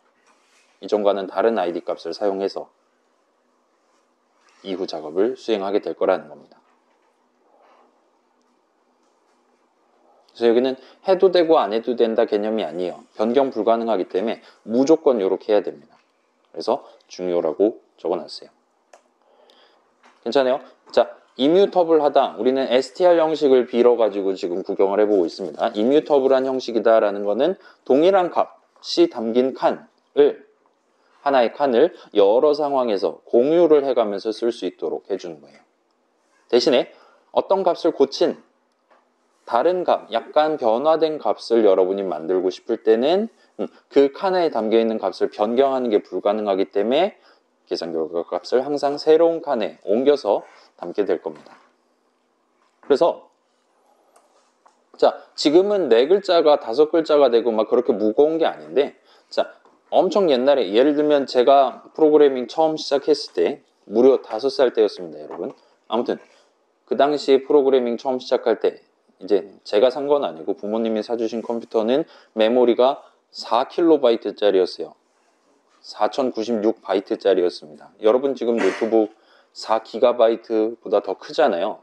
이전과는 다른 ID 값을 사용해서 이후 작업을 수행하게 될 거라는 겁니다. 그래서 여기는 해도 되고 안 해도 된다 개념이 아니에요. 변경 불가능하기 때문에 무조건 이렇게 해야 됩니다. 그래서 중요라고 적어놨어요. 괜찮아요? 자, 이뮤터블 하다. 우리는 str 형식을 빌어가지고 지금 구경을 해보고 있습니다. 이뮤터블한 형식이다라는 거는 동일한 값이 담긴 하나의 칸을 여러 상황에서 공유를 해가면서 쓸 수 있도록 해주는 거예요. 대신에 어떤 값을 고친 다른 값, 약간 변화된 값을 여러분이 만들고 싶을 때는 그 칸에 담겨 있는 값을 변경하는 게 불가능하기 때문에 계산 결과 값을 항상 새로운 칸에 옮겨서 담게 될 겁니다. 그래서 자, 지금은 4글자가 5글자가 되고 막 그렇게 무거운 게 아닌데, 자, 엄청 옛날에 예를 들면 제가 프로그래밍 처음 시작했을 때 무려 5살 때였습니다, 여러분. 아무튼 그 당시 프로그래밍 처음 시작할 때 이제 제가 산 건 아니고 부모님이 사주신 컴퓨터는 메모리가 4KB 짜리였어요. 4096바이트짜리였습니다. 여러분 지금 노트북 4GB보다 더 크잖아요.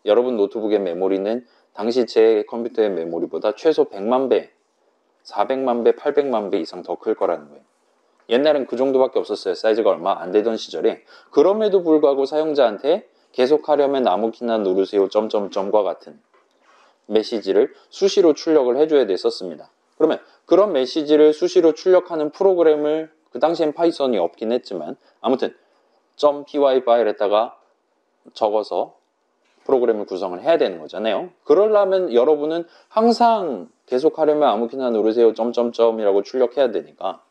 여러분 노트북의 메모리는 당시 제 컴퓨터의 메모리보다 최소 100만 배, 400만 배, 800만 배 이상 더 클 거라는 거예요. 옛날엔 그 정도밖에 없었어요. 사이즈가 얼마 안 되던 시절에. 그럼에도 불구하고 사용자한테 계속하려면 아무 키나 누르세요 점점점과 같은 메시지를 수시로 출력을 해줘야 됐었습니다. 그러면 그런 메시지를 수시로 출력하는 프로그램을 그 당시엔 파이썬이 없긴 했지만 아무튼 .py 파일에다가 적어서 프로그램을 구성을 해야 되는 거잖아요. 그러려면 여러분은 항상 계속하려면 아무 키나 누르세요 점점점이라고 출력해야 되니까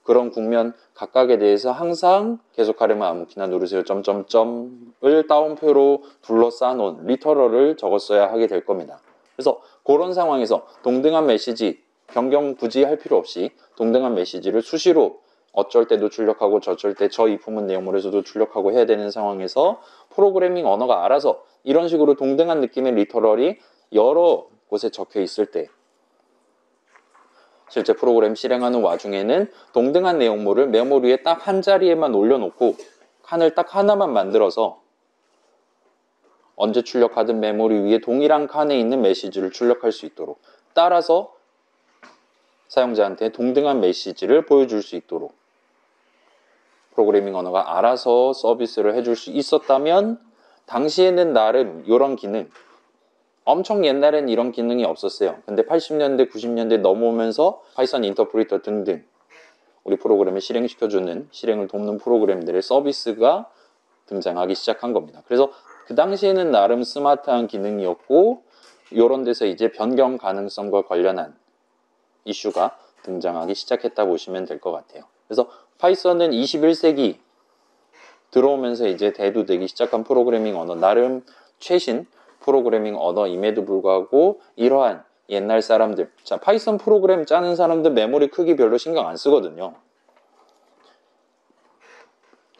그런 국면 각각에 대해서 항상 계속하려면 아무 키나 누르세요 점점점을 따옴표로 둘러싸 놓은 리터럴을 적었어야 하게 될 겁니다. 그래서 그런 상황에서 동등한 메시지 변경 굳이 할 필요 없이 동등한 메시지를 수시로 어쩔 때도 출력하고 저쩔 때 저 이품은 내용물에서도 출력하고 해야 되는 상황에서 프로그래밍 언어가 알아서 이런 식으로 동등한 느낌의 리터럴이 여러 곳에 적혀 있을 때 실제 프로그램 실행하는 와중에는 동등한 내용물을 메모리에 딱 한 자리에만 올려놓고 칸을 딱 하나만 만들어서 언제 출력하든 메모리 위에 동일한 칸에 있는 메시지를 출력할 수 있도록 따라서 사용자한테 동등한 메시지를 보여줄 수 있도록 프로그래밍 언어가 알아서 서비스를 해줄 수 있었다면 당시에는 나름 이런 기능 엄청 옛날엔 이런 기능이 없었어요. 근데 80년대, 90년대 넘어오면서 파이썬 인터프리터 등등 우리 프로그램을 실행시켜주는 실행을 돕는 프로그램들의 서비스가 등장하기 시작한 겁니다. 그래서 그 당시에는 나름 스마트한 기능이었고 이런 데서 이제 변경 가능성과 관련한 이슈가 등장하기 시작했다 보시면 될 것 같아요. 그래서 파이썬은 21세기 들어오면서 이제 대두되기 시작한 프로그래밍 언어 나름 최신 프로그래밍 언어임에도 불구하고 이러한 옛날 사람들 자 파이썬 프로그램 짜는 사람들 메모리 크기 별로 신경 안 쓰거든요.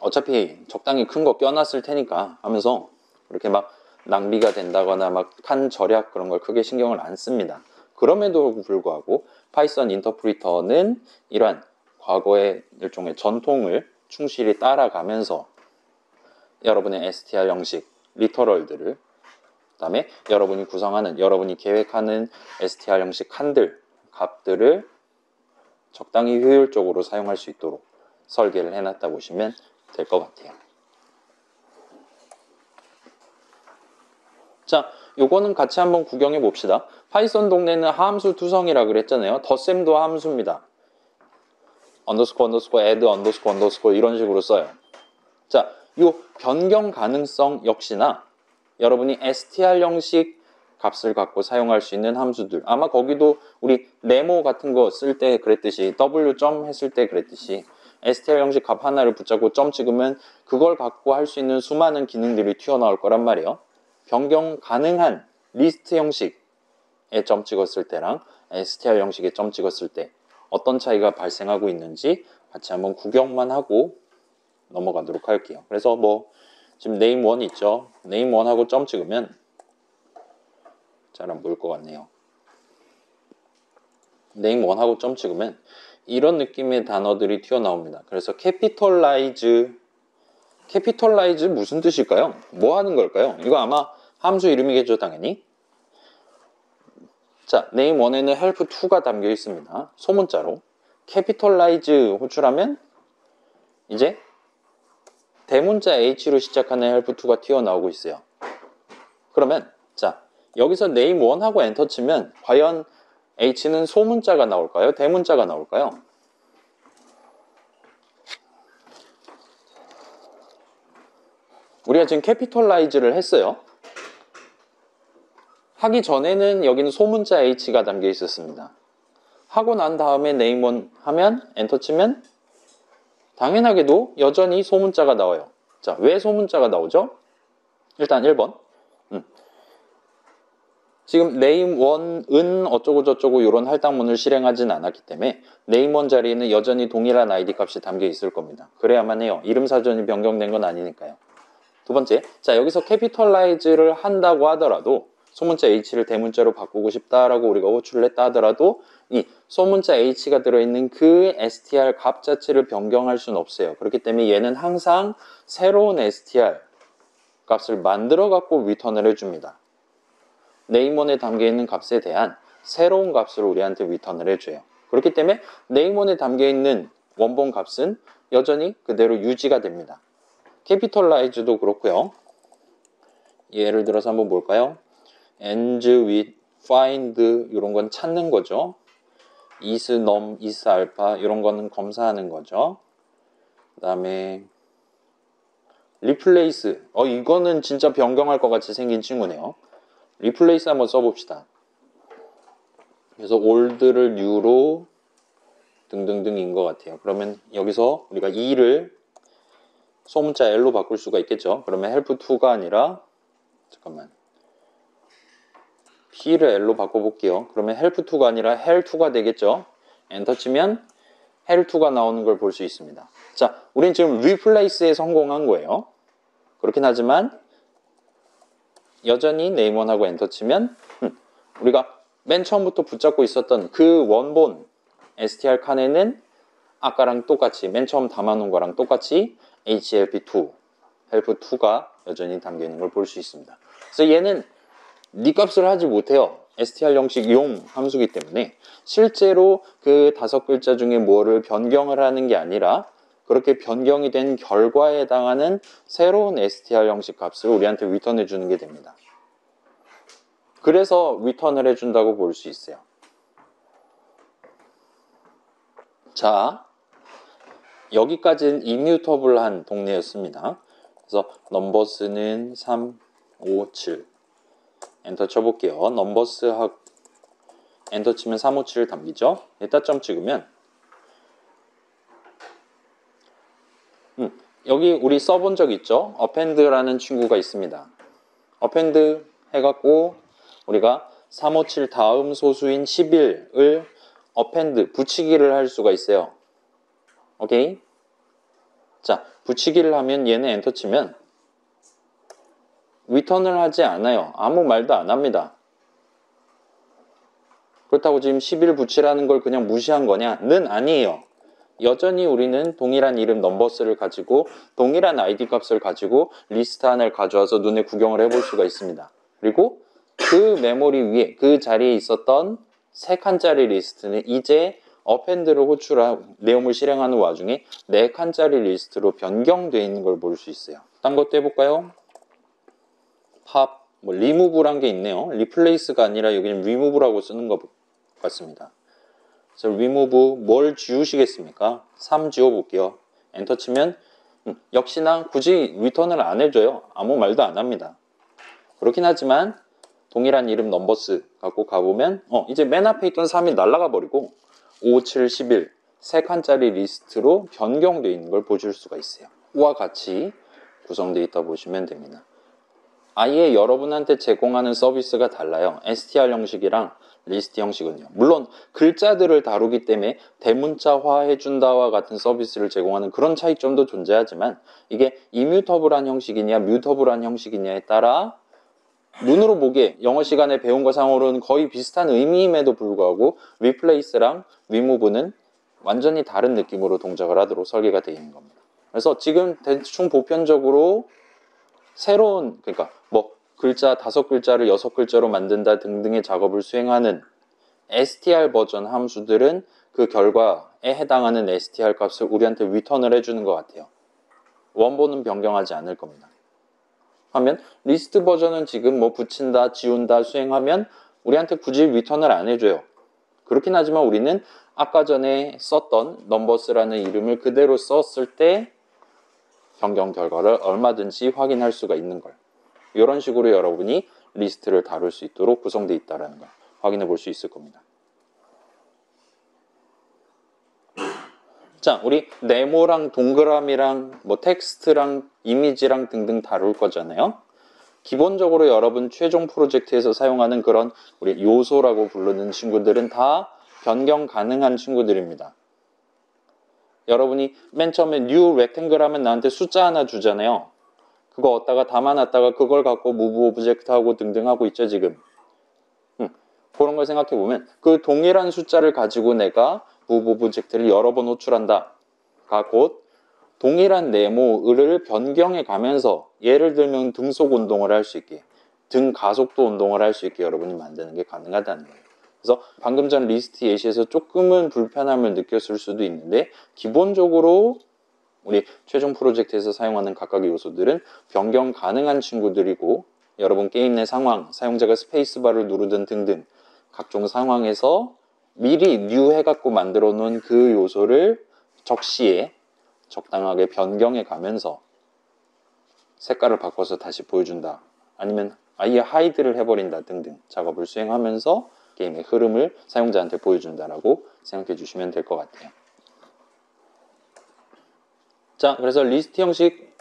어차피 적당히 큰 거 껴놨을 테니까 하면서 그렇게 막 낭비가 된다거나 막 칸 절약 그런 걸 크게 신경을 안 씁니다. 그럼에도 불구하고 파이썬 인터프리터는 이러한 과거의 일종의 전통을 충실히 따라가면서 여러분의 str 형식, 리터럴들을 그다음에 여러분이 구성하는, 여러분이 계획하는 str 형식 칸들, 값들을 적당히 효율적으로 사용할 수 있도록 설계를 해놨다 보시면 될 것 같아요. 자, 요거는 같이 한번 구경해 봅시다. 파이썬 동네는 함수 투성이라 그랬잖아요. 덧셈도 함수입니다. 언더스코어 언더스코어 애드 언더스코어 언더스코어 이런 식으로 써요. 자, 요 변경 가능성 역시나 여러분이 str 형식 값을 갖고 사용할 수 있는 함수들 아마 거기도 우리 네모 같은 거 쓸 때 그랬듯이 w 했을 때 그랬듯이 str 형식 값 하나를 붙잡고 점 찍으면 그걸 갖고 할 수 있는 수많은 기능들이 튀어나올 거란 말이에요. 변경 가능한 리스트 형식에 점 찍었을 때랑 str 형식에 점 찍었을 때 어떤 차이가 발생하고 있는지 같이 한번 구경만 하고 넘어가도록 할게요. 그래서 뭐 지금 name1 있죠. name1 하고 점 찍으면 잘 안 보일 것 같네요. name1 하고 점 찍으면 이런 느낌의 단어들이 튀어나옵니다. 그래서 capitalize 무슨 뜻일까요? 뭐 하는 걸까요? 이거 아마 함수 이름이겠죠, 당연히. 자, name1에는 help2가 담겨 있습니다. 소문자로. capitalize 호출하면 이제 대문자 H로 시작하는 help2가 튀어나오고 있어요. 그러면 자, 여기서 name1하고 엔터 치면 과연 H는 소문자가 나올까요? 대문자가 나올까요? 우리가 지금 capitalize를 했어요. 하기 전에는 여기는 소문자 H가 담겨 있었습니다. 하고 난 다음에 name1 하면 엔터 치면 당연하게도 여전히 소문자가 나와요. 자, 왜 소문자가 나오죠? 일단 1번. 지금 name1은 어쩌고 저쩌고 이런 할당문을 실행하진 않았기 때문에 name1 자리에는 여전히 동일한 id 값이 담겨 있을 겁니다. 그래야만 해요. 이름 사전이 변경된 건 아니니까요. 두 번째, 자 여기서 캐피털라이즈를 한다고 하더라도 소문자 H를 대문자로 바꾸고 싶다라고 우리가 호출을 했다 하더라도 이 소문자 H가 들어있는 그 str 값 자체를 변경할 수는 없어요. 그렇기 때문에 얘는 항상 새로운 str 값을 만들어 갖고 리턴을 해줍니다. name1에 담겨있는 값에 대한 새로운 값을 우리한테 리턴을 해줘요. 그렇기 때문에 name1에 담겨있는 원본 값은 여전히 그대로 유지가 됩니다. 캐피털라이즈도 그렇고요. 예를 들어서 한번 볼까요? ends with find 이런 건 찾는 거죠. is num, is alpha 이런 거는 검사하는 거죠. 그 다음에 replace 이거는 진짜 변경할 것 같이 생긴 친구네요. replace 한번 써봅시다. 그래서 old를 new로 등등등인 것 같아요. 그러면 여기서 우리가 2를 소문자 L로 바꿀 수가 있겠죠. 그러면 help2가 아니라 잠깐만 P를 L로 바꿔볼게요. 그러면 help2가 아니라 hel2가 되겠죠. 엔터 치면 hel2가 나오는 걸 볼 수 있습니다. 자, 우린 지금 replace에 성공한 거예요. 그렇긴 하지만 여전히 name1하고 엔터 치면 우리가 맨 처음부터 붙잡고 있었던 그 원본 str 칸에는 아까랑 똑같이 맨 처음 담아놓은 거랑 똑같이 help2, help2가 여전히 담겨 있는 걸 볼 수 있습니다. 그래서 얘는 네 값을 하지 못해요. str 형식용 함수기 때문에 실제로 그 5글자 중에 뭐를 변경을 하는 게 아니라 그렇게 변경이 된 결과에 해당하는 새로운 str 형식 값을 우리한테 리턴해 주는 게 됩니다. 그래서 리턴을 해준다고 볼 수 있어요. 자, 여기까지는 이뮤터블한 동네였습니다. 그래서 넘버스는 3, 5, 7 엔터 쳐볼게요. 넘버스 엔터 치면 3, 5, 7 담기죠. 일단점 찍으면 여기 우리 써본 적 있죠? append라는 친구가 있습니다. append 해갖고 우리가 3, 5, 7 다음 소수인 11을 append 붙이기를 할 수가 있어요. 오케이? 자, 붙이기를 하면 얘는 엔터 치면 리턴을 하지 않아요. 아무 말도 안 합니다. 그렇다고 지금 11 붙이라는 걸 그냥 무시한 거냐?는 아니에요. 여전히 우리는 동일한 이름 넘버스를 가지고 동일한 ID 값을 가지고 리스트 하나를 가져와서 눈에 구경을 해볼 수가 있습니다. 그리고 그 메모리 위에 그 자리에 있었던 3칸짜리 리스트는 이제 append를 호출하고 내용을 실행하는 와중에 4칸짜리 리스트로 변경되어 있는 걸 볼 수 있어요. 딴 것도 해볼까요? pop, remove란 게 있네요. replace가 아니라 여기는 remove라고 쓰는 것 같습니다. 그래서 remove 뭘 지우시겠습니까? 3 지워볼게요. 엔터 치면 역시나 굳이 리턴을 안 해줘요. 아무 말도 안 합니다. 그렇긴 하지만 동일한 이름 넘버스 갖고 가보면 이제 맨 앞에 있던 3이 날아가 버리고 5, 7, 11 3칸짜리 리스트로 변경되어 있는 걸 보실 수가 있어요. 와 같이 구성되어 있다 보시면 됩니다. 아예 여러분한테 제공하는 서비스가 달라요. str 형식이랑 리스트 형식은요. 물론 글자들을 다루기 때문에 대문자화 해준다와 같은 서비스를 제공하는 그런 차이점도 존재하지만 이게 이뮤터블한 형식이냐 뮤터블한 형식이냐에 따라 눈으로 보기에 영어 시간에 배운 것상으로는 거의 비슷한 의미임에도 불구하고 replace랑 remove는 완전히 다른 느낌으로 동작을 하도록 설계가 되어 있는 겁니다. 그래서 지금 대충 보편적으로 새로운 그러니까 글자 5글자를 6글자로 만든다 등등의 작업을 수행하는 str 버전 함수들은 그 결과에 해당하는 str 값을 우리한테 리턴을 해주는 것 같아요. 원본은 변경하지 않을 겁니다. 하면 리스트 버전은 지금 붙인다, 지운다, 수행하면 우리한테 굳이 리턴을 안 해줘요. 그렇긴 하지만 우리는 아까 전에 썼던 넘버스라는 이름을 그대로 썼을 때 변경 결과를 얼마든지 확인할 수가 있는 걸. 이런 식으로 여러분이 리스트를 다룰 수 있도록 구성되어 있다는 걸 확인해 볼 수 있을 겁니다. 자, 우리 네모랑 동그라미랑 뭐 텍스트랑 이미지랑 등등 다룰 거잖아요. 기본적으로 여러분 최종 프로젝트에서 사용하는 그런 우리 요소라고 부르는 친구들은 다 변경 가능한 친구들입니다. 여러분이 맨 처음에 new rectangle 하면 나한테 숫자 하나 주잖아요. 그거 얻다가 담아놨다가 그걸 갖고 move 오브젝트 하고 등등 하고 있죠, 지금. 그런 걸 생각해 보면 그 동일한 숫자를 가지고 내가 move 오브젝트를 여러 번 호출한다. 가 곧 동일한 네모를 변경해 가면서 예를 들면 등속 운동을 할 수 있게 등 가속도 운동을 할 수 있게 여러분이 만드는 게 가능하다는 거예요. 그래서 방금 전 리스트 예시에서 조금은 불편함을 느꼈을 수도 있는데 기본적으로 우리 최종 프로젝트에서 사용하는 각각의 요소들은 변경 가능한 친구들이고 여러분 게임 내 상황, 사용자가 스페이스바를 누르든 등등 각종 상황에서 미리 new 해갖고 만들어 놓은 그 요소를 적시에 적당하게 변경해 가면서 색깔을 바꿔서 다시 보여준다. 아니면 아예 하이드를 해버린다 등등 작업을 수행하면서 게임의 흐름을 사용자한테 보여준다라고 생각해 주시면 될 것 같아요. 자, 그래서 리스트 형식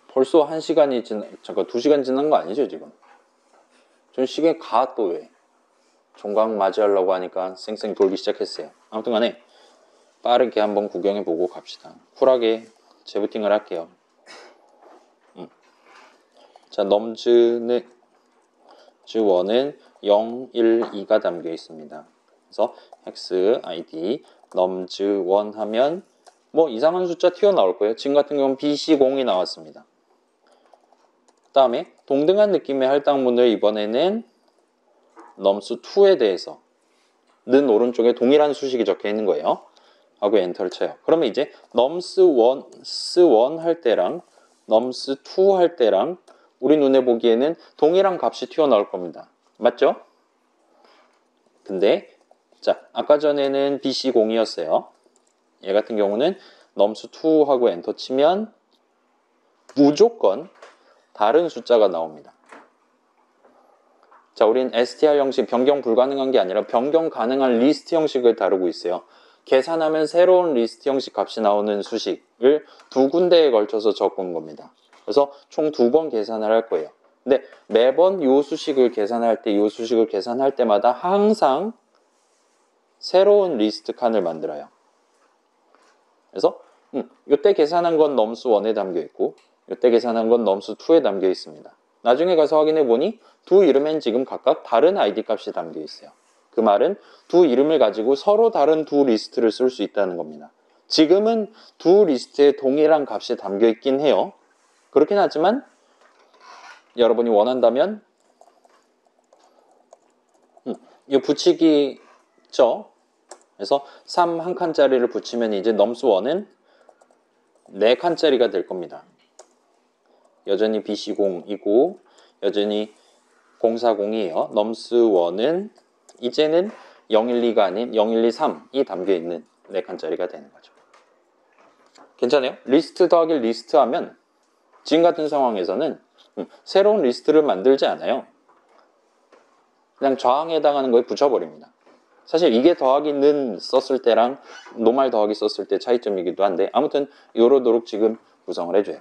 벌써 1시간이 잠깐 2시간 지난 거 아니죠, 지금? 전 시계 가 또 왜? 종강 맞이하려고 하니까 쌩쌩 돌기 시작했어요. 아무튼 간에 빠르게 한번 구경해보고 갑시다. 쿨하게 재부팅을 할게요. 자, 넘즈는 0, 1, 2가 담겨 있습니다. 그래서 hex id 넘즈1 하면 뭐 이상한 숫자 튀어나올 거예요. 지금 같은 경우는 BC0이 나왔습니다. 그 다음에 동등한 느낌의 할당문을 이번에는 넘스2에 대해서 는 오른쪽에 동일한 수식이 적혀 있는 거예요. 하고 엔터를 쳐요. 그러면 이제 넘스1 할 때랑 넘스2 할 때랑 우리 눈에 보기에는 동일한 값이 튀어나올 겁니다. 맞죠? 근데 자, 아까 전에는 BC0이었어요. 얘 같은 경우는 넘스2 하고 엔터 치면 무조건 다른 숫자가 나옵니다. 자, 우린 str 형식 변경 불가능한 게 아니라 변경 가능한 리스트 형식을 다루고 있어요. 계산하면 새로운 리스트 형식 값이 나오는 수식을 두 군데에 걸쳐서 적은 겁니다. 그래서 총 2번 계산을 할 거예요. 근데 매번 이 수식을 계산할 때, 이 수식을 계산할 때마다 항상 새로운 리스트 칸을 만들어요. 그래서 이때 계산한 건 넘스1에 담겨 있고 이때 계산한 건 넘스2에 담겨 있습니다. 나중에 가서 확인해 보니 두 이름엔 지금 각각 다른 id 값이 담겨 있어요. 그 말은 두 이름을 가지고 서로 다른 두 리스트를 쓸 수 있다는 겁니다. 지금은 두 리스트에 동일한 값이 담겨 있긴 해요. 그렇긴 하지만 여러분이 원한다면 이 붙이기죠. 그래서 3 한 칸짜리를 붙이면 이제 넘스1은 4칸짜리가 될 겁니다. 여전히 BC0이고 여전히 040이에요. 넘스1은 이제는 012가 아닌 0123이 담겨있는 4칸짜리가 되는 거죠. 괜찮아요? 리스트 더하기 리스트 하면 지금 같은 상황에서는 새로운 리스트를 만들지 않아요. 그냥 저항에 해당하는 거에 붙여버립니다. 사실 이게 더하기는 썼을 때랑 노말 더하기 썼을 때 차이점이기도 한데 아무튼 요러도록 지금 구성을 해줘요.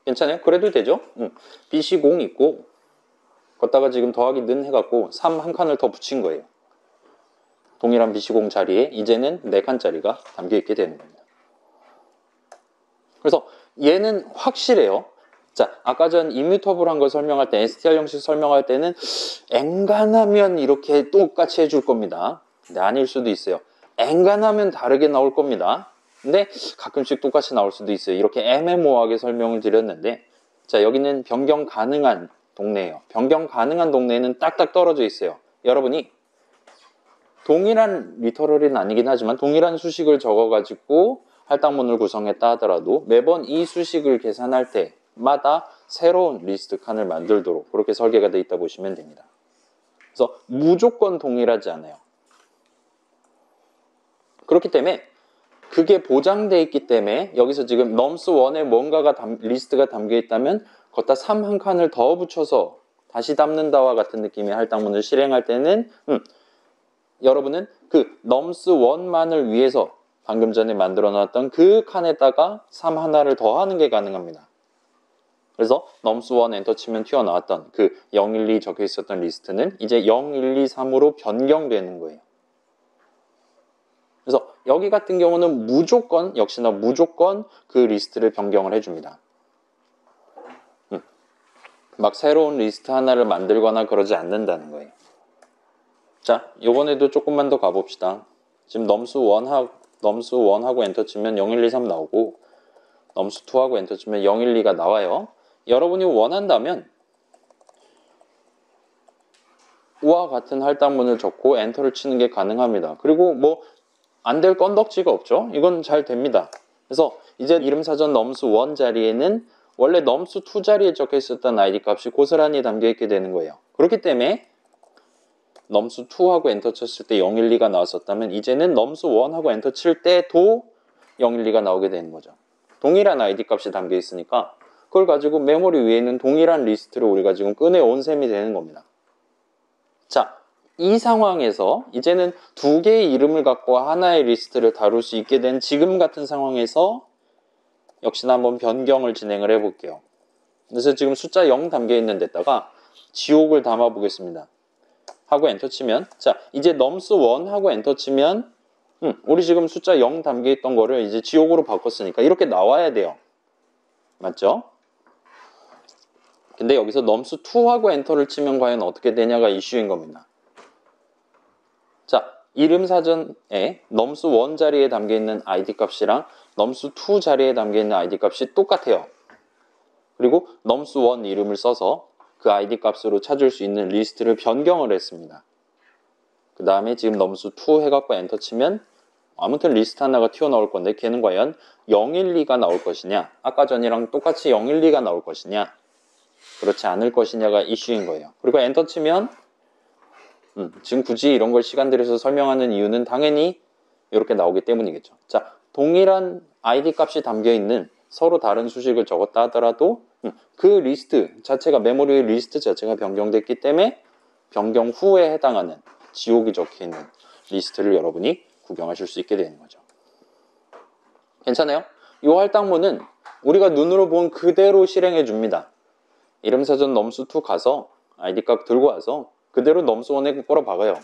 괜찮아요? 그래도 되죠? BC0 있고 걷다가 지금 더하기 는 해갖고 3 한 칸을 더 붙인 거예요. 동일한 BC0 자리에 이제는 4칸짜리가 담겨있게 되는 겁니다. 그래서 얘는 확실해요. 자, 아까 전 이뮤터블 한 걸 설명할 때 str 형식 설명할 때는 엔간하면 이렇게 똑같이 해줄 겁니다. 근데 아닐 수도 있어요. 엔간하면 다르게 나올 겁니다. 근데 가끔씩 똑같이 나올 수도 있어요. 이렇게 애매모호하게 설명을 드렸는데 자, 여기는 변경 가능한 동네예요. 변경 가능한 동네에는 딱딱 떨어져 있어요. 여러분이 동일한 리터럴은 아니긴 하지만 동일한 수식을 적어가지고 할당문을 구성했다 하더라도 매번 이 수식을 계산할 때마다 새로운 리스트 칸을 만들도록 그렇게 설계가 되어 있다 보시면 됩니다. 그래서 무조건 동일하지 않아요. 그렇기 때문에 그게 보장돼 있기 때문에 여기서 지금 넘스1에 뭔가가 리스트가 담겨 있다면 걷다 3 한 칸을 더 붙여서 다시 담는다와 같은 느낌의 할당문을 실행할 때는 여러분은 그 넘스1만을 위해서 방금 전에 만들어 놨던 그 칸에다가 3 하나를 더 하는 게 가능합니다. 그래서 넘스1 엔터 치면 튀어나왔던 그 012 적혀 있었던 리스트는 이제 0123으로 변경되는 거예요. 그래서 여기 같은 경우는 무조건 역시나 무조건 그 리스트를 변경을 해줍니다. 막 새로운 리스트 하나를 만들거나 그러지 않는다는 거예요. 자, 요번에도 조금만 더 가봅시다. 지금 넘스1하고 엔터 치면 0123 나오고 넘스2하고 엔터 치면 012가 나와요. 여러분이 원한다면 우와 같은 할당문을 적고 엔터를 치는 게 가능합니다. 그리고 뭐 안 될 건덕지가 없죠. 이건 잘 됩니다. 그래서 이제 이름사전 넘스1 자리에는 원래 넘스2 자리에 적혀 있었던 아이디 값이 고스란히 담겨 있게 되는 거예요. 그렇기 때문에 넘스2하고 엔터 쳤을 때 012가 나왔었다면 이제는 넘스1하고 엔터 칠 때도 012가 나오게 되는 거죠. 동일한 아이디 값이 담겨 있으니까 그걸 가지고 메모리 위에 있는 동일한 리스트를 우리가 지금 꺼내온 셈이 되는 겁니다. 자, 이 상황에서 이제는 두 개의 이름을 갖고 하나의 리스트를 다룰 수 있게 된 지금 같은 상황에서 역시나 한번 변경을 진행을 해볼게요. 그래서 지금 숫자 0 담겨 있는 데다가 지옥을 담아 보겠습니다. 하고 엔터 치면, 자, 이제 넘스1 하고 엔터 치면 우리 지금 숫자 0 담겨 있던 거를 이제 지옥으로 바꿨으니까 이렇게 나와야 돼요. 맞죠? 근데 여기서 넘스2하고 엔터를 치면 과연 어떻게 되냐가 이슈인 겁니다. 자, 이름사전에 넘스1 자리에 담겨있는 아이디 값이랑 넘스2 자리에 담겨있는 아이디 값이 똑같아요. 그리고 넘스1 이름을 써서 그 아이디 값으로 찾을 수 있는 리스트를 변경을 했습니다. 그 다음에 지금 넘스2 해갖고 엔터 치면 아무튼 리스트 하나가 튀어나올 건데 걔는 과연 012가 나올 것이냐, 아까 전이랑 똑같이 012가 나올 것이냐, 그렇지 않을 것이냐가 이슈인 거예요. 그리고 엔터 치면 지금 굳이 이런 걸 시간 들여서 설명하는 이유는 당연히 이렇게 나오기 때문이겠죠. 자, 동일한 아이디 값이 담겨있는 서로 다른 수식을 적었다 하더라도 그 리스트 자체가 메모리의 리스트 자체가 변경됐기 때문에 변경 후에 해당하는 지옥이 적혀있는 리스트를 여러분이 구경하실 수 있게 되는 거죠. 괜찮아요? 이 할당문은 우리가 눈으로 본 그대로 실행해 줍니다. 이름사전 넘스2 가서 아이디 값 들고 와서 그대로 넘스1에 꼬라 박아요.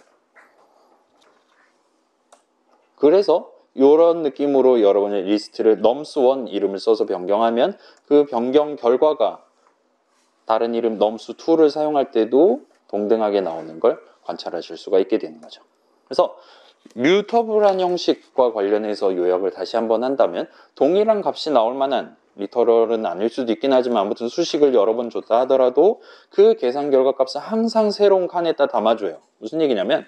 그래서 이런 느낌으로 여러분의 리스트를 넘스1 이름을 써서 변경하면 그 변경 결과가 다른 이름 넘스2를 사용할 때도 동등하게 나오는 걸 관찰하실 수가 있게 되는 거죠. 그래서 뮤터블한 형식과 관련해서 요약을 다시 한번 한다면 동일한 값이 나올 만한 리터럴은 아닐 수도 있긴 하지만 아무튼 수식을 여러 번 줬다 하더라도 그 계산 결과 값을 항상 새로운 칸에다 담아줘요. 무슨 얘기냐면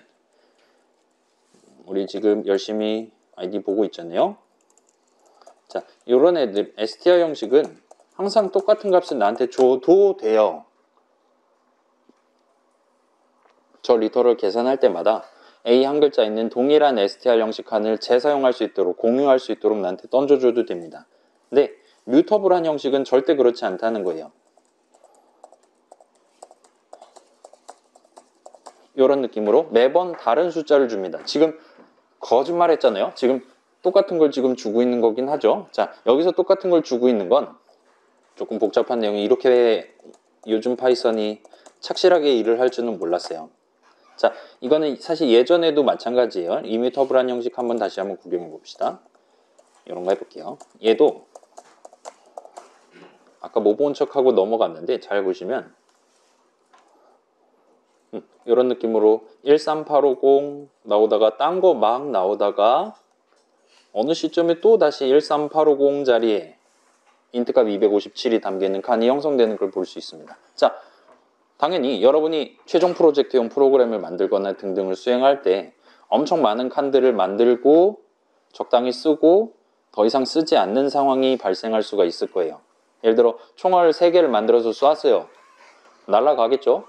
우리 지금 열심히 아이디 보고 있잖아요. 자, 이런 애들 str 형식은 항상 똑같은 값을 나한테 줘도 돼요. 저 리터럴 계산할 때마다 A 한 글자 있는 동일한 str 형식 칸을 재사용할 수 있도록 공유할 수 있도록 나한테 던져줘도 됩니다. 근데 뮤터블한 형식은 절대 그렇지 않다는 거예요. 이런 느낌으로 매번 다른 숫자를 줍니다. 지금 거짓말 했잖아요. 지금 똑같은 걸 지금 주고 있는 거긴 하죠. 자, 여기서 똑같은 걸 주고 있는 건 조금 복잡한 내용이 이렇게 요즘 파이썬이 착실하게 일을 할 줄은 몰랐어요. 자, 이거는 사실 예전에도 마찬가지예요. 이뮤터블한 형식 한번 다시 한번 구경해 봅시다. 이런 거 해볼게요. 얘도 아까 못 본 척하고 넘어갔는데 잘 보시면 이런 느낌으로 13850 나오다가 딴 거 막 나오다가 어느 시점에 또 다시 13850 자리에 인트값 257이 담겨있는 칸이 형성되는 걸 볼 수 있습니다. 자, 당연히 여러분이 최종 프로젝트용 프로그램을 만들거나 등등을 수행할 때 엄청 많은 칸들을 만들고 적당히 쓰고 더 이상 쓰지 않는 상황이 발생할 수가 있을 거예요. 예를 들어 총알 3개를 만들어서 쐈어요. 날아가겠죠?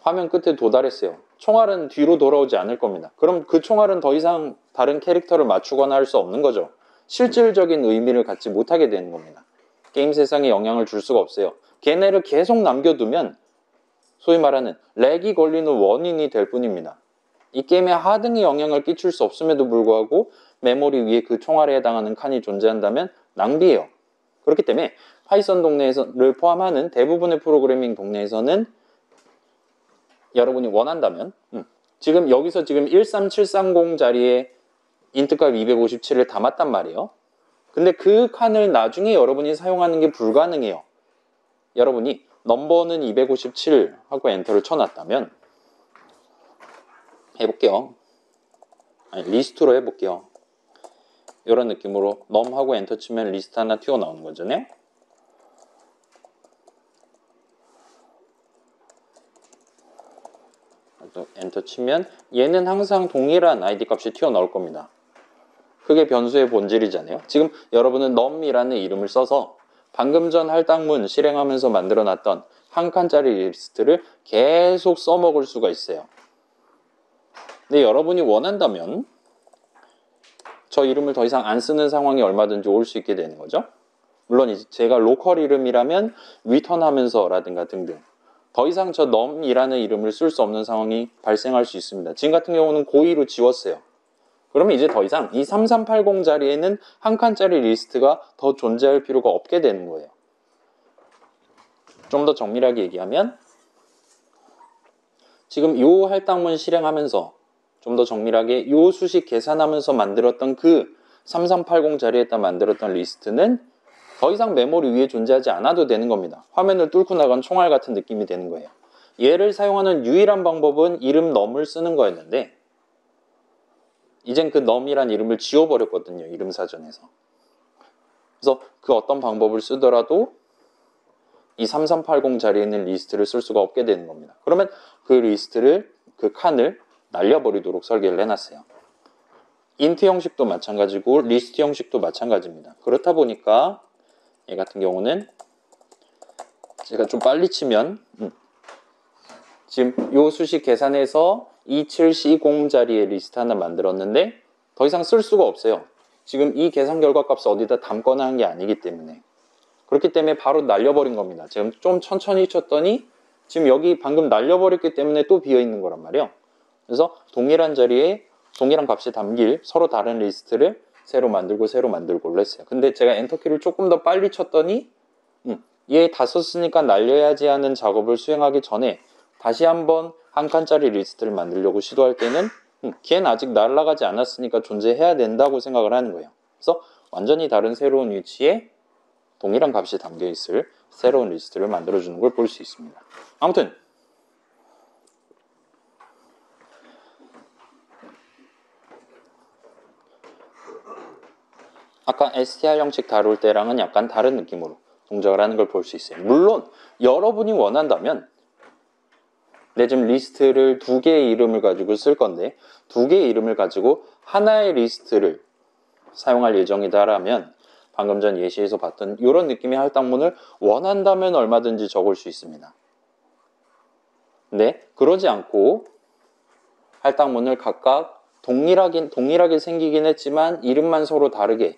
화면 끝에 도달했어요. 총알은 뒤로 돌아오지 않을 겁니다. 그럼 그 총알은 더 이상 다른 캐릭터를 맞추거나 할 수 없는 거죠. 실질적인 의미를 갖지 못하게 되는 겁니다. 게임 세상에 영향을 줄 수가 없어요. 걔네를 계속 남겨두면 소위 말하는 렉이 걸리는 원인이 될 뿐입니다. 이 게임에 하등의 영향을 끼칠 수 없음에도 불구하고 메모리 위에 그 총알에 해당하는 칸이 존재한다면 낭비예요. 그렇기 때문에 파이썬 동네를 포함하는 대부분의 프로그래밍 동네에서는 여러분이 원한다면 지금 여기서 지금 13730 자리에 인트값 257을 담았단 말이에요. 근데 그 칸을 나중에 여러분이 사용하는 게 불가능해요. 여러분이 넘버는 257 하고 엔터를 쳐놨다면 해볼게요. 아니, 리스트로 해볼게요. 이런 느낌으로 넘하고 엔터 치면 리스트 하나 튀어나오는 거잖아요. 또 엔터 치면 얘는 항상 동일한 아이디 값이 튀어나올 겁니다. 그게 변수의 본질이잖아요. 지금 여러분은 num이라는 이름을 써서 방금 전 할당문 실행하면서 만들어놨던 한 칸짜리 리스트를 계속 써먹을 수가 있어요. 근데 여러분이 원한다면 저 이름을 더 이상 안 쓰는 상황이 얼마든지 올 수 있게 되는 거죠. 물론 이제 제가 로컬 이름이라면 리턴하면서 라든가 등등 더 이상 저 num이라는 이름을 쓸 수 없는 상황이 발생할 수 있습니다. 지금 같은 경우는 고의로 지웠어요. 그러면 이제 더 이상 이 3380 자리에는 한 칸짜리 리스트가 더 존재할 필요가 없게 되는 거예요. 좀 더 정밀하게 얘기하면 지금 요 할당문 실행하면서 좀 더 정밀하게 요 수식 계산하면서 만들었던 그 3380 자리에다 만들었던 리스트는 더 이상 메모리 위에 존재하지 않아도 되는 겁니다. 화면을 뚫고 나간 총알 같은 느낌이 되는 거예요. 얘를 사용하는 유일한 방법은 이름 num을 쓰는 거였는데 이젠 그 num이란 이름을 지워버렸거든요. 이름 사전에서. 그래서 그 어떤 방법을 쓰더라도 이 3380 자리에 있는 리스트를 쓸 수가 없게 되는 겁니다. 그러면 그 리스트를, 그 칸을 날려버리도록 설계를 해놨어요. 인트 형식도 마찬가지고 리스트 형식도 마찬가지입니다. 그렇다 보니까 얘 같은 경우는 제가 좀 빨리 치면 지금 요 수식 계산해서 27C0 자리에 리스트 하나 만들었는데 더 이상 쓸 수가 없어요. 지금 이 계산 결과 값을 어디다 담거나 한 게 아니기 때문에. 그렇기 때문에 바로 날려버린 겁니다. 지금 좀 천천히 쳤더니 지금 여기 방금 날려버렸기 때문에 또 비어있는 거란 말이에요. 그래서 동일한 자리에 동일한 값이 담길 서로 다른 리스트를 새로 만들고를 했어요. 근데 제가 엔터키를 조금 더 빨리 쳤더니 얘 다 썼으니까 날려야지 하는 작업을 수행하기 전에 다시 한번 한 칸짜리 리스트를 만들려고 시도할 때는 걔는 아직 날아가지 않았으니까 존재해야 된다고 생각을 하는 거예요. 그래서 완전히 다른 새로운 위치에 동일한 값이 담겨있을 새로운 리스트를 만들어주는 걸 볼 수 있습니다. 아무튼 아까 str 형식 다룰 때랑은 약간 다른 느낌으로 동작을 하는 걸 볼 수 있어요. 물론 여러분이 원한다면 내 지금 리스트를 두 개의 이름을 가지고 쓸 건데 두 개의 이름을 가지고 하나의 리스트를 사용할 예정이다라면 방금 전 예시에서 봤던 이런 느낌의 할당문을 원한다면 얼마든지 적을 수 있습니다. 근데 그러지 않고 할당문을 각각 동일하게 생기긴 했지만 이름만 서로 다르게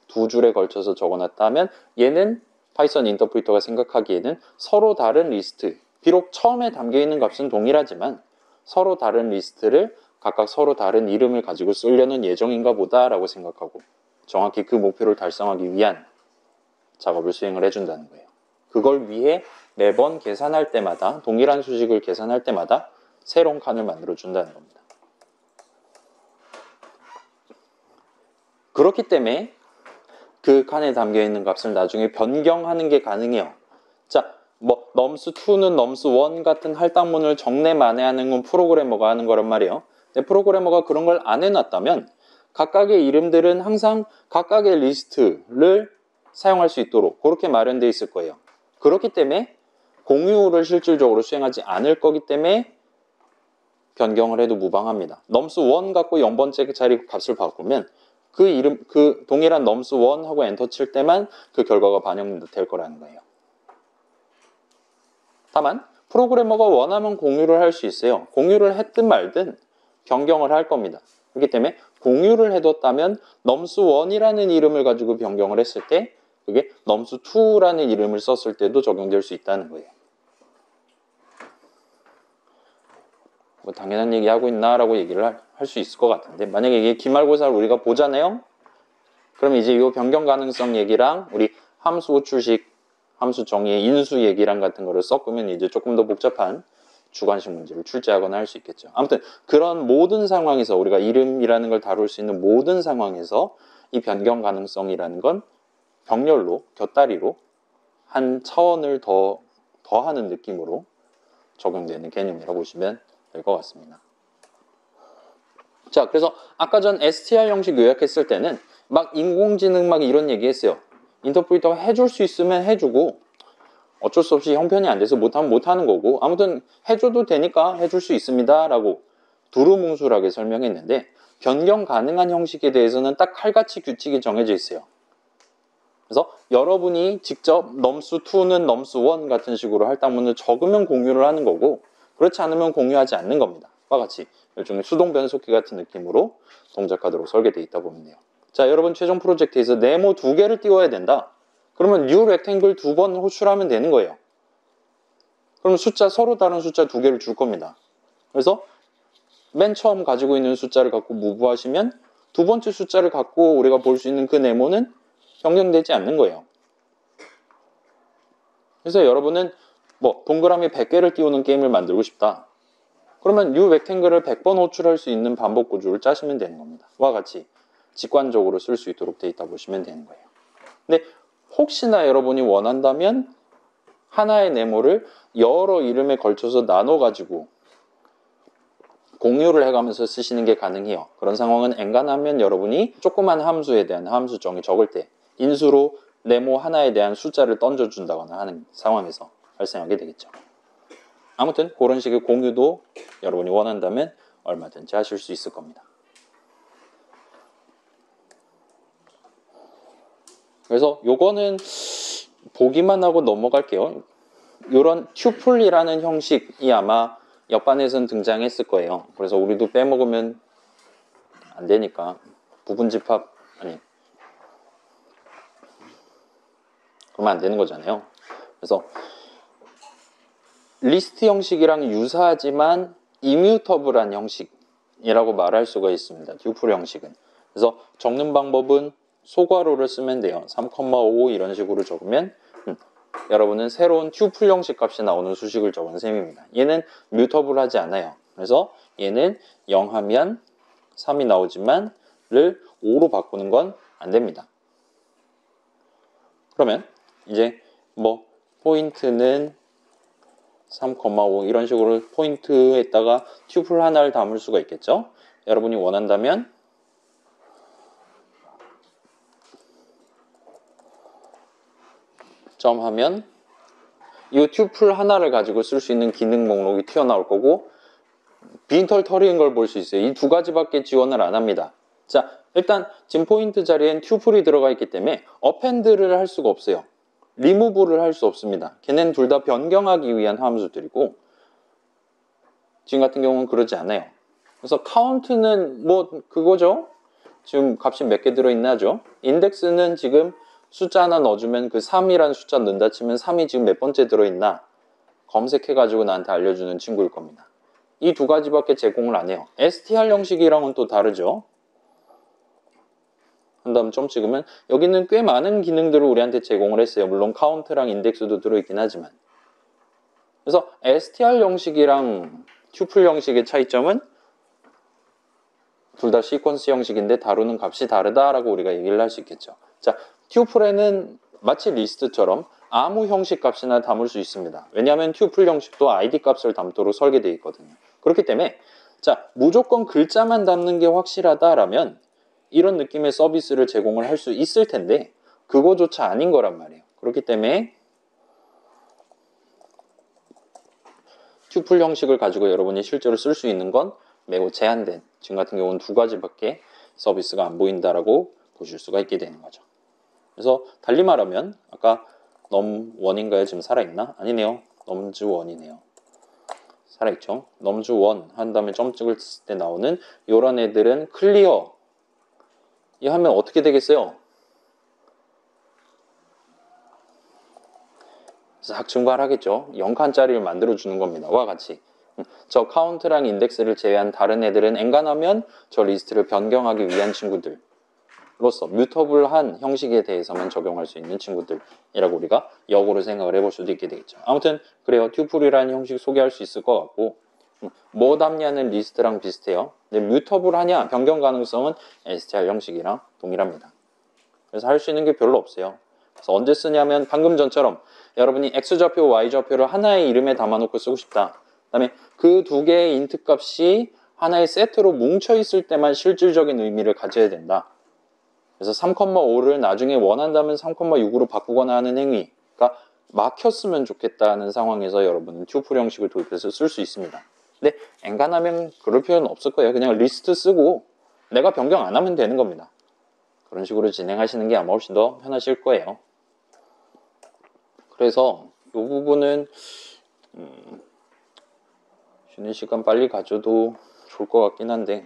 두 줄에 걸쳐서 적어놨다면 얘는 파이썬 인터프리터가 생각하기에는 서로 다른 리스트, 비록 처음에 담겨있는 값은 동일하지만 서로 다른 리스트를 각각 서로 다른 이름을 가지고 쓰려는 예정인가 보다라고 생각하고 정확히 그 목표를 달성하기 위한 작업을 수행을 해준다는 거예요. 그걸 위해 매번 계산할 때마다 동일한 수식을 계산할 때마다 새로운 칸을 만들어준다는 겁니다. 그렇기 때문에 그 칸에 담겨있는 값을 나중에 변경하는 게 가능해요. 자, 뭐 nums2는 nums1 같은 할당문을 정내 만회하는 건 프로그래머가 하는 거란 말이에요. 근데 프로그래머가 그런 걸 안 해놨다면 각각의 이름들은 항상 각각의 리스트를 사용할 수 있도록 그렇게 마련되어 있을 거예요. 그렇기 때문에 공유를 실질적으로 수행하지 않을 거기 때문에 변경을 해도 무방합니다. nums1 갖고 0번째 자리 값을 바꾸면 그 동일한 nums1 하고 엔터 칠 때만 그 결과가 반영될 거라는 거예요. 다만 프로그래머가 원하면 공유를 할 수 있어요. 공유를 했든 말든 변경을 할 겁니다. 그렇기 때문에 공유를 해뒀다면 넘스1이라는 이름을 가지고 변경을 했을 때 그게 넘스2라는 이름을 썼을 때도 적용될 수 있다는 거예요. 뭐 당연한 얘기 하고 있나 라고 얘기를 할 수 있을 것 같은데, 만약에 이게 기말고사를 우리가 보잖아요. 그럼 이제 이 변경 가능성 얘기랑 우리 함수 호출식, 함수 정의의 인수 얘기랑 같은 거를 섞으면 이제 조금 더 복잡한 주관식 문제를 출제하거나 할 수 있겠죠. 아무튼 그런 모든 상황에서 우리가 이름이라는 걸 다룰 수 있는 모든 상황에서 이 변경 가능성이라는 건 병렬로, 곁다리로 한 차원을 더하는 느낌으로 적용되는 개념이라고 보시면 될 것 같습니다. 자, 그래서 아까 전 STR 형식 요약했을 때는 막 인공지능 막 이런 얘기 했어요. 인터프리터가 해줄 수 있으면 해주고 어쩔 수 없이 형편이 안 돼서 못하면 못하는 거고 아무튼 해줘도 되니까 해줄 수 있습니다 라고 두루뭉술하게 설명했는데 변경 가능한 형식에 대해서는 딱 칼같이 규칙이 정해져 있어요. 그래서 여러분이 직접 넘스2는 넘스1 같은 식으로 할당문을 적으면 공유를 하는 거고 그렇지 않으면 공유하지 않는 겁니다. 와 같이 일종의 수동 변속기 같은 느낌으로 동작하도록 설계되어 있다 보면 돼요. 자, 여러분 최종 프로젝트에서 네모 2개를 띄워야 된다. 그러면 뉴 렉탱글 2번 호출하면 되는 거예요. 그럼 서로 다른 숫자 2개를 줄 겁니다. 그래서 맨 처음 가지고 있는 숫자를 갖고 무브하시면 두 번째 숫자를 갖고 우리가 볼 수 있는 그 네모는 변경되지 않는 거예요. 그래서 여러분은 뭐 동그라미 100개를 띄우는 게임을 만들고 싶다. 그러면 뉴 렉탱글을 100번 호출할 수 있는 반복 구조를 짜시면 되는 겁니다. 와 같이 직관적으로 쓸 수 있도록 돼 있다 보시면 되는 거예요. 근데 혹시나 여러분이 원한다면 하나의 네모를 여러 이름에 걸쳐서 나눠가지고 공유를 해가면서 쓰시는 게 가능해요. 그런 상황은 엔간하면 여러분이 조그만 함수에 대한 함수 정의 적을 때 인수로 네모 하나에 대한 숫자를 던져준다거나 하는 상황에서 발생하게 되겠죠. 아무튼 그런 식의 공유도 여러분이 원한다면 얼마든지 하실 수 있을 겁니다. 그래서 요거는 보기만 하고 넘어갈게요. 이런 튜플이라는 형식이 아마 옆반에서는 등장했을 거예요. 그래서 우리도 빼먹으면 안 되니까 부분집합 그러면 안 되는 거잖아요. 그래서 리스트 형식이랑 유사하지만 이뮤터블한 형식이라고 말할 수가 있습니다. 튜플 형식은. 그래서 적는 방법은 소괄호를 쓰면 돼요. 3,5 이런 식으로 적으면 여러분은 새로운 튜플 형식 값이 나오는 수식을 적은 셈입니다. 얘는 뮤터블하지 않아요. 그래서 얘는 0 하면 3이 나오지만 를 5로 바꾸는 건 안 됩니다. 그러면 이제 뭐 포인트는 3,5 이런 식으로 포인트에다가 튜플 하나를 담을 수가 있겠죠. 여러분이 원한다면 점 하면 이 튜플 하나를 가지고 쓸 수 있는 기능 목록이 튀어나올 거고 빈털터리인 걸 볼 수 있어요. 이 두 가지밖에 지원을 안 합니다. 자, 일단 지금 포인트 자리엔 튜플이 들어가 있기 때문에 어펜드를 할 수가 없어요. 리무브를 할 수 없습니다. 걔네는 둘 다 변경하기 위한 함수들이고 지금 같은 경우는 그러지 않아요. 그래서 카운트는 뭐 그거죠. 지금 값이 몇 개 들어있나죠. 인덱스는 지금 숫자 하나 넣어주면 그 3이라는 숫자 넣는다 치면 3이 지금 몇 번째 들어있나 검색해가지고 나한테 알려주는 친구일 겁니다. 이 두 가지밖에 제공을 안 해요. str 형식이랑은 또 다르죠. 한 다음 점 찍으면 여기는 꽤 많은 기능들을 우리한테 제공을 했어요. 물론 카운트랑 인덱스도 들어있긴 하지만. 그래서 str 형식이랑 튜플 형식의 차이점은 둘 다 시퀀스 형식인데 다루는 값이 다르다라고 우리가 얘기를 할 수 있겠죠. 자, 튜플에는 마치 리스트처럼 아무 형식 값이나 담을 수 있습니다. 왜냐하면 튜플 형식도 id 값을 담도록 설계되어 있거든요. 그렇기 때문에 자, 무조건 글자만 담는 게 확실하다라면 이런 느낌의 서비스를 제공을 할 수 있을 텐데 그거조차 아닌 거란 말이에요. 그렇기 때문에 튜플 형식을 가지고 여러분이 실제로 쓸 수 있는 건 매우 제한된, 지금 같은 경우는 두 가지밖에 서비스가 안 보인다라고 보실 수가 있게 되는 거죠. 그래서 달리 말하면 아까 넘1인가요? 지금 살아있나? 아니네요. 넘즈 1이네요. 살아있죠. 넘즈1 한 다음에 점 찍을 때 나오는 이런 애들은 클리어 이 하면 어떻게 되겠어요? 싹 증발하겠죠. 0칸짜리를 만들어주는 겁니다. 와 같이 저 카운트랑 인덱스를 제외한 다른 애들은 엔간하면 저 리스트를 변경하기 위한 친구들로서 뮤터블한 형식에 대해서만 적용할 수 있는 친구들이라고 우리가 역으로 생각을 해볼 수도 있게 되겠죠. 아무튼 그래요. 튜플이라는 형식 소개할 수 있을 것 같고 뭐 담냐는 리스트랑 비슷해요. 근데 뮤터블하냐 변경 가능성은 str 형식이랑 동일합니다. 그래서 할 수 있는 게 별로 없어요. 그래서 언제 쓰냐면 방금 전처럼 여러분이 x좌표, y좌표를 하나의 이름에 담아놓고 쓰고 싶다. 그 다음에 그 두 개의 인트 값이 하나의 세트로 뭉쳐있을 때만 실질적인 의미를 가져야 된다. 그래서 3,5를 나중에 원한다면 3,6으로 바꾸거나 하는 행위가 막혔으면 좋겠다는 상황에서 여러분은 튜플 형식을 도입해서 쓸 수 있습니다. 근데 엔간하면 그럴 필요는 없을 거예요. 그냥 리스트 쓰고 내가 변경 안 하면 되는 겁니다. 그런 식으로 진행하시는 게 아마 훨씬 더 편하실 거예요. 그래서 이 부분은 쉬는 시간 빨리 가져도 좋을 것 같긴 한데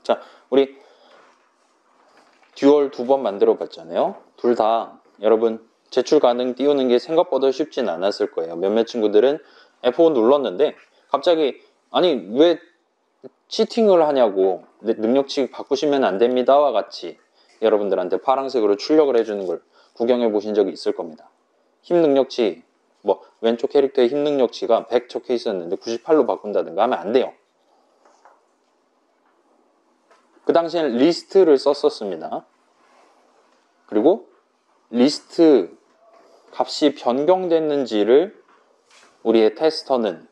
자, 우리 듀얼 2번 만들어 봤잖아요. 둘 다 여러분 제출 가능 띄우는 게 생각보다 쉽진 않았을 거예요. 몇몇 친구들은 F5 눌렀는데 갑자기 아니 왜 치팅을 하냐고 능력치 바꾸시면 안 됩니다와 같이 여러분들한테 파란색으로 출력을 해주는 걸 구경해 보신 적이 있을 겁니다. 힘 능력치 뭐 왼쪽 캐릭터의 힘 능력치가 100 적혀 있었는데 98로 바꾼다든가 하면 안 돼요. 그 당시엔 리스트를 썼었습니다. 그리고 리스트 값이 변경됐는지를 우리의 테스터는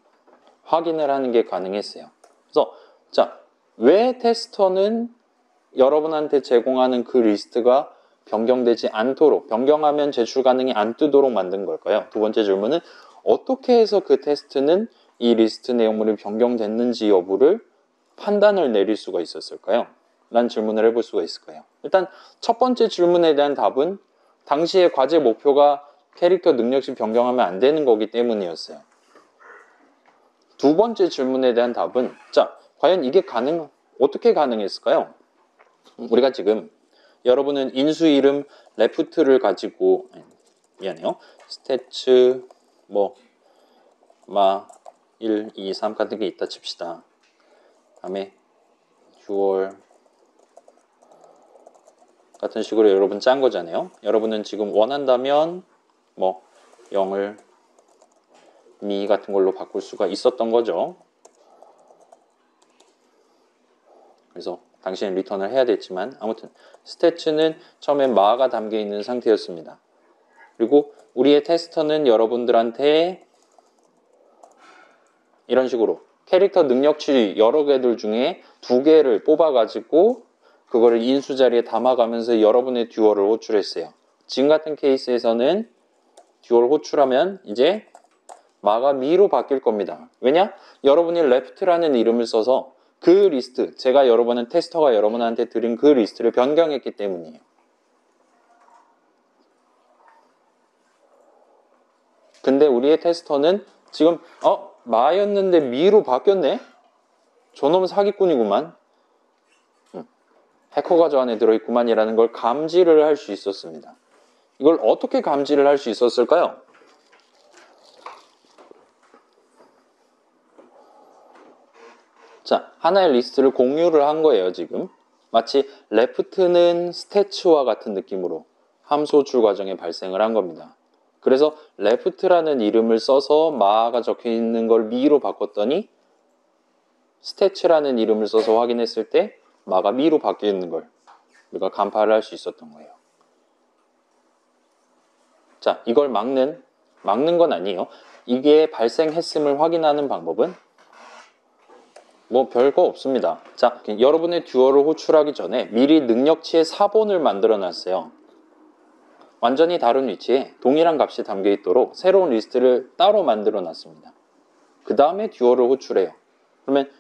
확인을 하는 게 가능했어요. 그래서 자, 왜 테스터는 여러분한테 제공하는 그 리스트가 변경되지 않도록 변경하면 제출 가능이 안 뜨도록 만든 걸까요? 두 번째 질문은 어떻게 해서 그 테스트는 이 리스트 내용물이 변경됐는지 여부를 판단을 내릴 수가 있었을까요? 라는 질문을 해볼 수가 있을 거예요. 일단 첫 번째 질문에 대한 답은 당시의 과제 목표가 캐릭터 능력치 변경하면 안 되는 거기 때문이었어요. 두 번째 질문에 대한 답은 자, 과연 이게 어떻게 가능했을까요? 우리가 지금 여러분은 인수 이름 레프트를 가지고 미안해요. 스태츠 마 1, 2, 3 같은 게 있다 칩시다. 다음에 듀얼 같은 식으로 여러분 짠 거잖아요. 여러분은 지금 원한다면 0을 미 같은 걸로 바꿀 수가 있었던 거죠. 그래서 당신은 리턴을 해야 됐지만 아무튼 스태츠는 처음에 마가 담겨 있는 상태였습니다. 그리고 우리의 테스터는 여러분들한테 이런 식으로 캐릭터 능력치 여러 개들 중에 두 개를 뽑아가지고 그거를 인수 자리에 담아가면서 여러분의 듀얼을 호출했어요. 지금 같은 케이스에서는 듀얼 호출하면 이제 마가 미로 바뀔 겁니다. 왜냐? 여러분이 left라는 이름을 써서 그 리스트, 제가 여러분은 테스터가 여러분한테 드린 그 리스트를 변경했기 때문이에요. 근데 우리의 테스터는 지금 마였는데 미로 바뀌었네? 저놈은 사기꾼이구만. 해커가 저 안에 들어있구만이라는 걸 감지를 할 수 있었습니다. 이걸 어떻게 감지를 할 수 있었을까요? 자, 하나의 리스트를 공유를 한 거예요, 지금. 마치 left는 스태츠와 같은 느낌으로 함수 호출 과정에 발생을 한 겁니다. 그래서 left라는 이름을 써서 마가 적혀 있는 걸 미로 바꿨더니 스태츠라는 이름을 써서 확인했을 때 마가 미로 바뀌어 있는 걸 우리가 간파를 할 수 있었던 거예요. 자, 이걸 막는 건 아니에요. 이게 발생했음을 확인하는 방법은 별거 없습니다. 자, 여러분의 듀얼을 호출하기 전에 미리 능력치의 사본을 만들어 놨어요. 완전히 다른 위치에 동일한 값이 담겨 있도록 새로운 리스트를 따로 만들어 놨습니다. 그 다음에 듀얼을 호출해요. 그러면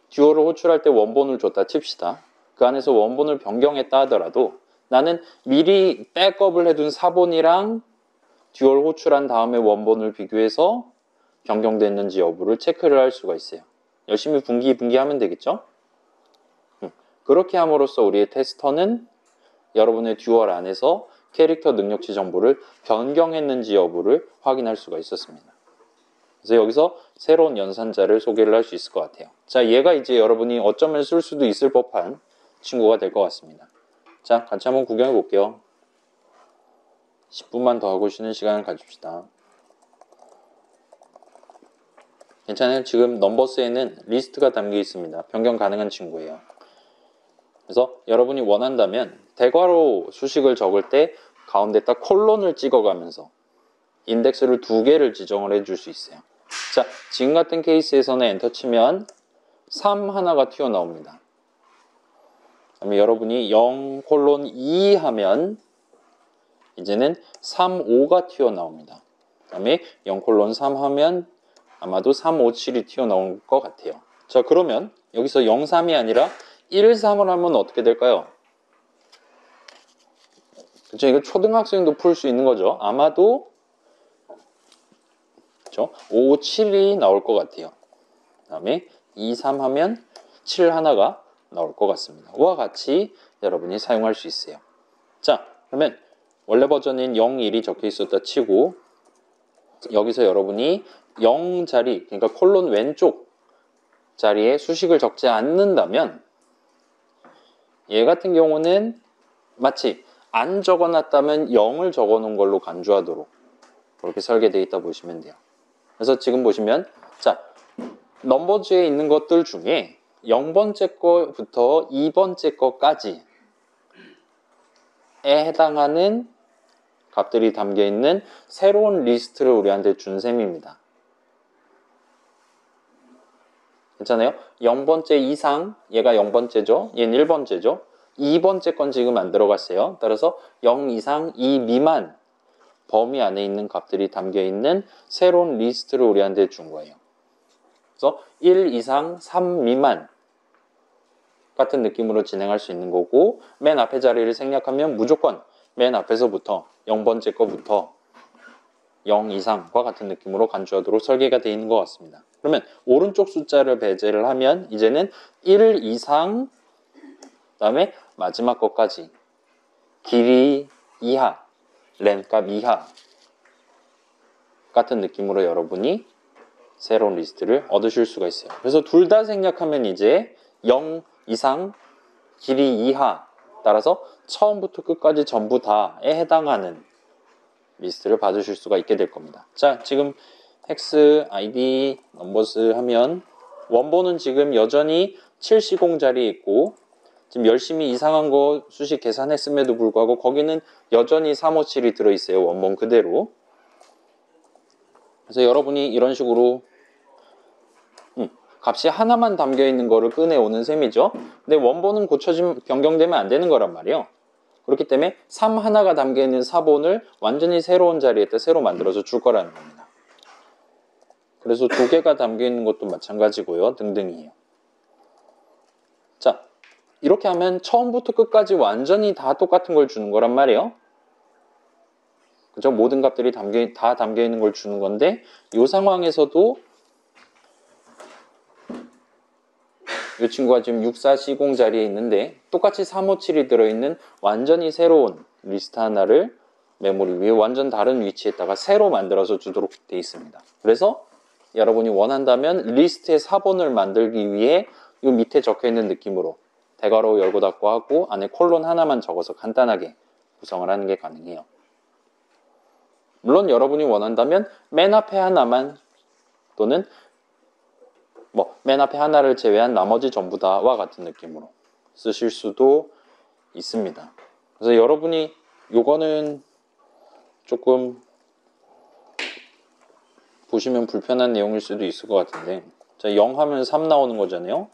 듀얼을 호출할 때 원본을 줬다 칩시다. 그 안에서 원본을 변경했다 하더라도 나는 미리 백업을 해둔 사본이랑 듀얼 호출한 다음에 원본을 비교해서 변경됐는지 여부를 체크를 할 수가 있어요. 열심히 분기하면 되겠죠? 그렇게 함으로써 우리의 테스터는 여러분의 듀얼 안에서 캐릭터 능력치 정보를 변경했는지 여부를 확인할 수가 있었습니다. 그래서 여기서 새로운 연산자를 소개를 할 수 있을 것 같아요. 자, 얘가 이제 여러분이 어쩌면 쓸 수도 있을 법한 친구가 될 것 같습니다. 자, 같이 한번 구경해 볼게요. 10분만 더 하고 쉬는 시간을 가집시다. 괜찮아요? 지금 넘버스에는 리스트가 담겨 있습니다. 변경 가능한 친구예요. 그래서 여러분이 원한다면 대괄호 수식을 적을 때 가운데다 콜론을 찍어가면서 인덱스를 2개를 지정을 해줄 수 있어요. 자, 지금 같은 케이스에서는 엔터 치면 3 하나가 튀어나옵니다. 그다음에 여러분이 0 콜론 2 하면 이제는 3, 5가 튀어나옵니다. 그 다음에 0 콜론 3 하면 아마도 3, 5, 7이 튀어나올 것 같아요. 자, 그러면 여기서 0, 3이 아니라 1, 3을 하면 어떻게 될까요? 그렇죠? 이거 초등학생도 풀 수 있는 거죠. 아마도 그렇죠? 5, 7이 나올 것 같아요. 그 다음에 2, 3 하면 7 하나가 나올 것 같습니다. 와 같이 여러분이 사용할 수 있어요. 자, 그러면 원래 버전인 0, 1이 적혀 있었다 치고 여기서 여러분이 0 자리, 그러니까 콜론 왼쪽 자리에 수식을 적지 않는다면 얘 같은 경우는 마치 안 적어놨다면 0을 적어놓은 걸로 간주하도록 그렇게 설계되어 있다 보시면 돼요. 그래서 지금 보시면 자, 넘버즈에 있는 것들 중에 0번째 거부터 2번째 거까지에 해당하는 값들이 담겨있는 새로운 리스트를 우리한테 준 셈입니다. 괜찮아요? 0번째 이상, 얘가 0번째죠? 얘는 1번째죠? 2번째 건 지금 안 들어갔어요. 따라서 0 이상, 2 미만 범위 안에 있는 값들이 담겨있는 새로운 리스트를 우리한테 준 거예요. 그래서 1 이상, 3 미만 같은 느낌으로 진행할 수 있는 거고 맨 앞에 자리를 생략하면 무조건 맨 앞에서부터 0번째 거부터 0 이상과 같은 느낌으로 간주하도록 설계가 되어 있는 것 같습니다. 그러면 오른쪽 숫자를 배제를 하면 이제는 1 이상 그 다음에 마지막 것까지 길이 이하, 렌값 이하 같은 느낌으로 여러분이 새로운 리스트를 얻으실 수가 있어요. 그래서 둘 다 생략하면 이제 0 이상, 길이 이하 따라서 처음부터 끝까지 전부 다에 해당하는 리스트를 받으실 수가 있게 될 겁니다. 자, 지금 헥스, 아이디, 넘버스 하면 원본은 지금 여전히 7시공자리에 있고 지금 열심히 이상한 거 수식 계산했음에도 불구하고 거기는 여전히 357이 들어있어요. 원본 그대로. 그래서 여러분이 이런 식으로 값이 하나만 담겨있는 거를 꺼내오는 셈이죠. 근데 원본은 변경되면 안 되는 거란 말이에요. 그렇기 때문에 3 하나가 담겨있는 사본을 완전히 새로운 자리에다 새로 만들어서 줄 거라는 겁니다. 그래서 2개가 담겨있는 것도 마찬가지고요. 등등이에요. 자, 이렇게 하면 처음부터 끝까지 완전히 다 똑같은 걸 주는 거란 말이에요. 그죠? 모든 값들이 다 담겨있는 걸 주는 건데 이 상황에서도 이 친구가 지금 6440 자리에 있는데 똑같이 357이 들어있는 완전히 새로운 리스트 하나를 메모리 위에 완전 다른 위치에다가 새로 만들어서 주도록 되어 있습니다. 그래서 여러분이 원한다면 리스트의 사본을 만들기 위해 이 밑에 적혀있는 느낌으로 대괄호 열고 닫고 하고 안에 콜론 하나만 적어서 간단하게 구성을 하는 게 가능해요. 물론 여러분이 원한다면 맨 앞에 하나만 또는 맨 앞에 하나를 제외한 나머지 전부 다와 같은 느낌으로 쓰실 수도 있습니다. 그래서 여러분이 요거는 조금 보시면 불편한 내용일 수도 있을 것 같은데 자, 0 하면 3 나오는 거잖아요.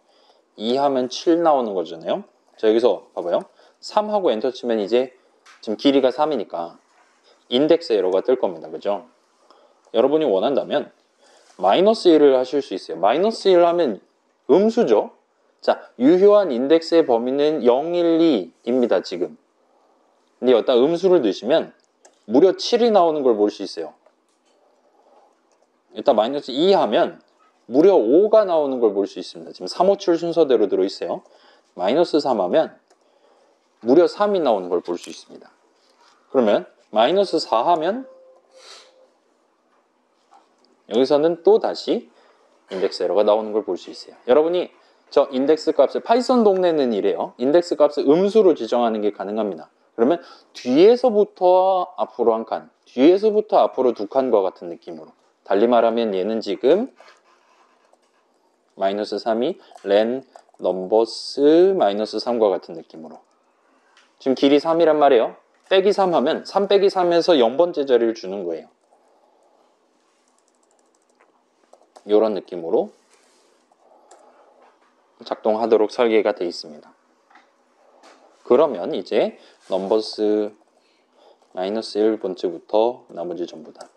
2 하면 7 나오는 거잖아요. 자, 여기서 봐봐요. 3 하고 엔터 치면 이제 지금 길이가 3이니까 인덱스 에러가 뜰 겁니다. 그죠? 여러분이 원한다면 마이너스 1을 하실 수 있어요. 마이너스 1 하면 음수죠. 자, 유효한 인덱스의 범위는 0, 1, 2입니다. 지금. 근데 여기다 음수를 넣으시면 무려 7이 나오는 걸 볼 수 있어요. 일단 마이너스 2 하면 무려 5가 나오는 걸 볼 수 있습니다. 지금 3, 5, 7 순서대로 들어있어요. 마이너스 3 하면 무려 3이 나오는 걸 볼 수 있습니다. 그러면 마이너스 4 하면 여기서는 또 다시 인덱스 에러가 나오는 걸 볼 수 있어요. 여러분이 저 인덱스 값을 파이썬 동네는 이래요. 인덱스 값을 음수로 지정하는 게 가능합니다. 그러면 뒤에서부터 앞으로 한 칸, 뒤에서부터 앞으로 두 칸과 같은 느낌으로, 달리 말하면 얘는 지금 마이너스 3이 len 넘버스 마이너스 3과 같은 느낌으로, 지금 길이 3이란 말이에요. 빼기 3 하면 3 빼기 3에서 0번째 자리를 주는 거예요. 이런 느낌으로 작동하도록 설계가 되어 있습니다. 그러면 이제 넘버스 마이너스 1번째부터 나머지 전부 다.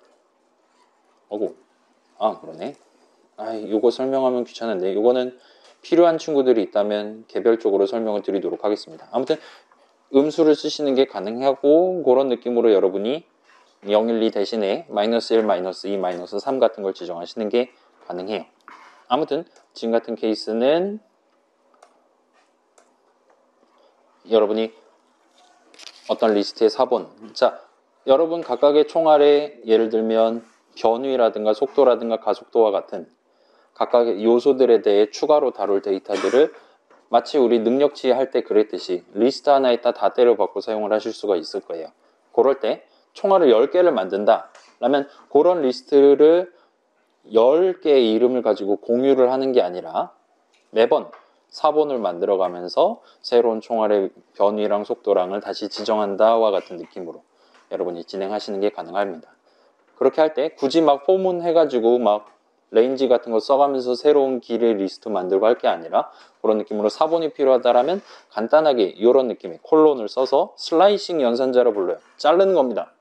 어구, 그러네. 요거 설명하면 귀찮은데 요거는 필요한 친구들이 있다면 개별적으로 설명을 드리도록 하겠습니다. 아무튼 음수를 쓰시는 게 가능하고, 그런 느낌으로 여러분이 0, 1, 2 대신에 마이너스 1, 마이너스 2, 마이너스 3 같은 걸 지정하시는 게 가능해요. 아무튼 지금 같은 케이스는 여러분이 어떤 리스트의 4번, 자, 여러분 각각의 총알에 예를 들면 변위라든가 속도라든가 가속도와 같은 각각의 요소들에 대해 추가로 다룰 데이터들을 마치 우리 능력치 할 때 그랬듯이 리스트 하나에다 다 때려박고 사용을 하실 수가 있을 거예요. 그럴 때 총알을 10개를 만든다 라면 그런 리스트를 10개의 이름을 가지고 공유를 하는 게 아니라 매번 4번을 만들어 가면서 새로운 총알의 변위랑 속도랑을 다시 지정한다와 같은 느낌으로 여러분이 진행하시는 게 가능합니다. 그렇게 할 때 굳이 막 포문 해가지고 막 레인지 같은 거 써가면서 새로운 길의 리스트 만들고 할 게 아니라 그런 느낌으로 4번이 필요하다라면 간단하게 이런 느낌의 콜론을 써서 슬라이싱 연산자로 불러요. 자르는 겁니다.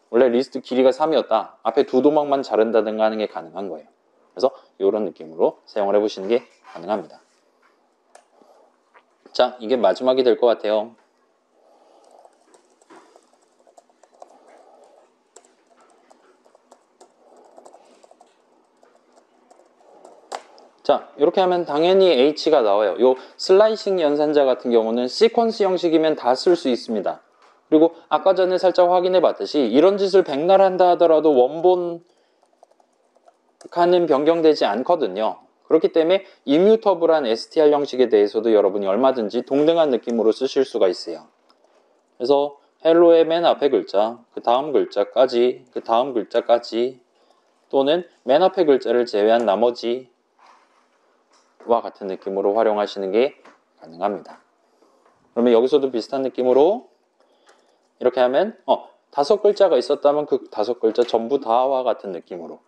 원래 리스트 길이가 3이었다. 앞에 두 도막만 자른다든가 하는 게 가능한 거예요. 그래서 이런 느낌으로 사용을 해보시는 게 가능합니다. 자, 이게 마지막이 될 것 같아요. 자, 이렇게 하면 당연히 H가 나와요. 요 슬라이싱 연산자 같은 경우는 시퀀스 형식이면 다 쓸 수 있습니다. 그리고 아까 전에 살짝 확인해 봤듯이 이런 짓을 백날 한다 하더라도 원본 칸은 변경되지 않거든요. 그렇기 때문에 이뮤터블한 str 형식에 대해서도 여러분이 얼마든지 동등한 느낌으로 쓰실 수가 있어요. 그래서 헬로의 맨 앞에 글자, 그 다음 글자까지, 그 다음 글자까지, 또는 맨 앞에 글자를 제외한 나머지와 같은 느낌으로 활용하시는 게 가능합니다. 그러면 여기서도 비슷한 느낌으로 이렇게 하면 5글자가 있었다면 그 5글자 전부 다와 같은 느낌으로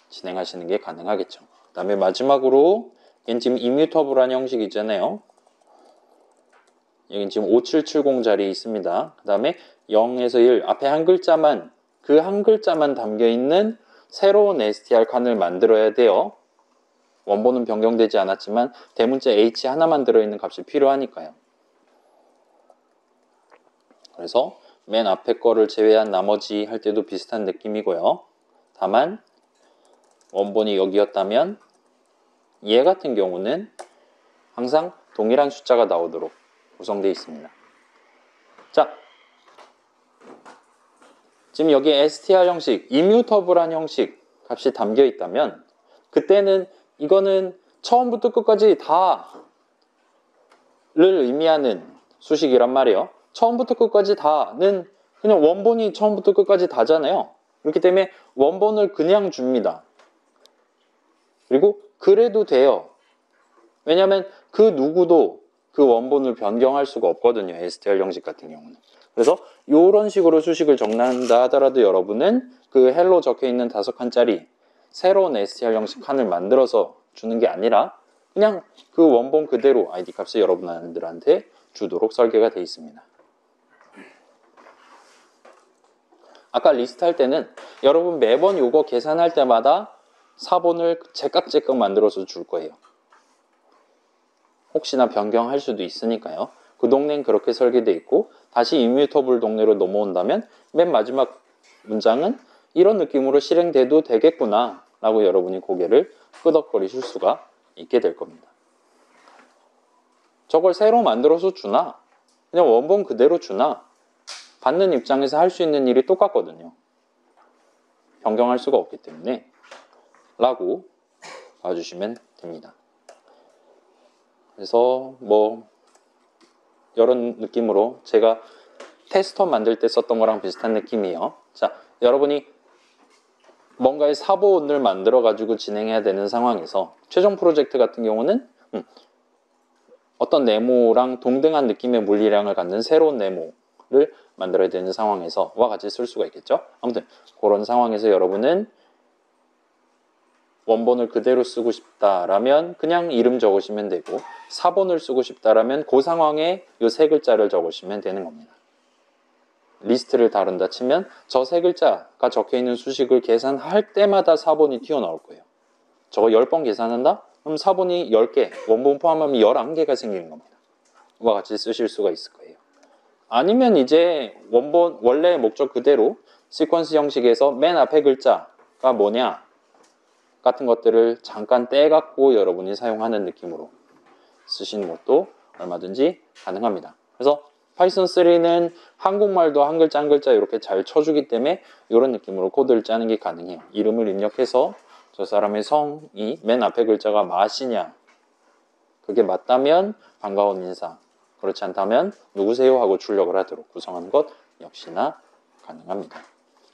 진행하시는 게 가능하겠죠. 그 다음에 마지막으로 얘는 지금 이뮤터블한 형식이 있잖아요. 여긴 지금 5770자리 있습니다. 그 다음에 0에서 1 앞에 한 글자만, 그 한 글자만 담겨있는 새로운 str 칸을 만들어야 돼요. 원본은 변경되지 않았지만 대문자 h 하나만 들어있는 값이 필요하니까요. 그래서 맨 앞에 거를 제외한 나머지 할 때도 비슷한 느낌이고요. 다만 원본이 여기였다면 얘 같은 경우는 항상 동일한 숫자가 나오도록 구성되어 있습니다. 자, 지금 여기 str 형식, 이뮤터블한 형식 값이 담겨 있다면 그때는 이거는 처음부터 끝까지 다를 의미하는 수식이란 말이에요. 처음부터 끝까지 다는 그냥 원본이 처음부터 끝까지 다잖아요. 그렇기 때문에 원본을 그냥 줍니다. 그리고 그래도 돼요. 왜냐하면 그 누구도 그 원본을 변경할 수가 없거든요. str 형식 같은 경우는. 그래서 이런 식으로 수식을 정리한다 하더라도 여러분은 그 헬로 적혀있는 5칸짜리 새로운 str 형식 칸을 만들어서 주는 게 아니라 그냥 그 원본 그대로 id 값을 여러분들한테 주도록 설계가 되어 있습니다. 아까 리스트 할 때는 여러분 매번 이거 계산할 때마다 4번을 제깍제깍 만들어서 줄 거예요. 혹시나 변경할 수도 있으니까요. 그 동네는 그렇게 설계되어 있고 다시 이뮤터블 동네로 넘어온다면 맨 마지막 문장은 이런 느낌으로 실행돼도 되겠구나 라고 여러분이 고개를 끄덕거리실 수가 있게 될 겁니다. 저걸 새로 만들어서 주나? 그냥 원본 그대로 주나? 받는 입장에서 할 수 있는 일이 똑같거든요. 변경할 수가 없기 때문에 라고 봐주시면 됩니다. 그래서 뭐 이런 느낌으로 제가 테스터 만들 때 썼던 거랑 비슷한 느낌이에요. 자, 여러분이 뭔가의 사본을 만들어 가지고 진행해야 되는 상황에서 최종 프로젝트 같은 경우는 어떤 네모랑 동등한 느낌의 물리량을 갖는 새로운 네모를 만들어야 되는 상황에서와 같이 쓸 수가 있겠죠. 아무튼 그런 상황에서 여러분은 원본을 그대로 쓰고 싶다라면 그냥 이름 적으시면 되고, 사본을 쓰고 싶다라면 그 상황에 이 세 글자를 적으시면 되는 겁니다. 리스트를 다룬다 치면 저 세 글자가 적혀있는 수식을 계산할 때마다 사본이 튀어나올 거예요. 저거 10번 계산한다? 그럼 사본이 10개, 원본 포함하면 11개가 생기는 겁니다. 이와 같이 쓰실 수가 있을 거예요. 아니면 이제 원본 원래의 목적 그대로 시퀀스 형식에서 맨 앞에 글자가 뭐냐 같은 것들을 잠깐 떼갖고 여러분이 사용하는 느낌으로 쓰시는 것도 얼마든지 가능합니다. 그래서 파이썬 3는 한국말도 한 글자 한 글자 이렇게 잘 쳐주기 때문에 이런 느낌으로 코드를 짜는 게 가능해요. 이름을 입력해서 저 사람의 성이 맨 앞에 글자가 마시냐, 그게 맞다면 반가운 인사, 그렇지 않다면 누구세요 하고 출력을 하도록 구성하는 것 역시나 가능합니다.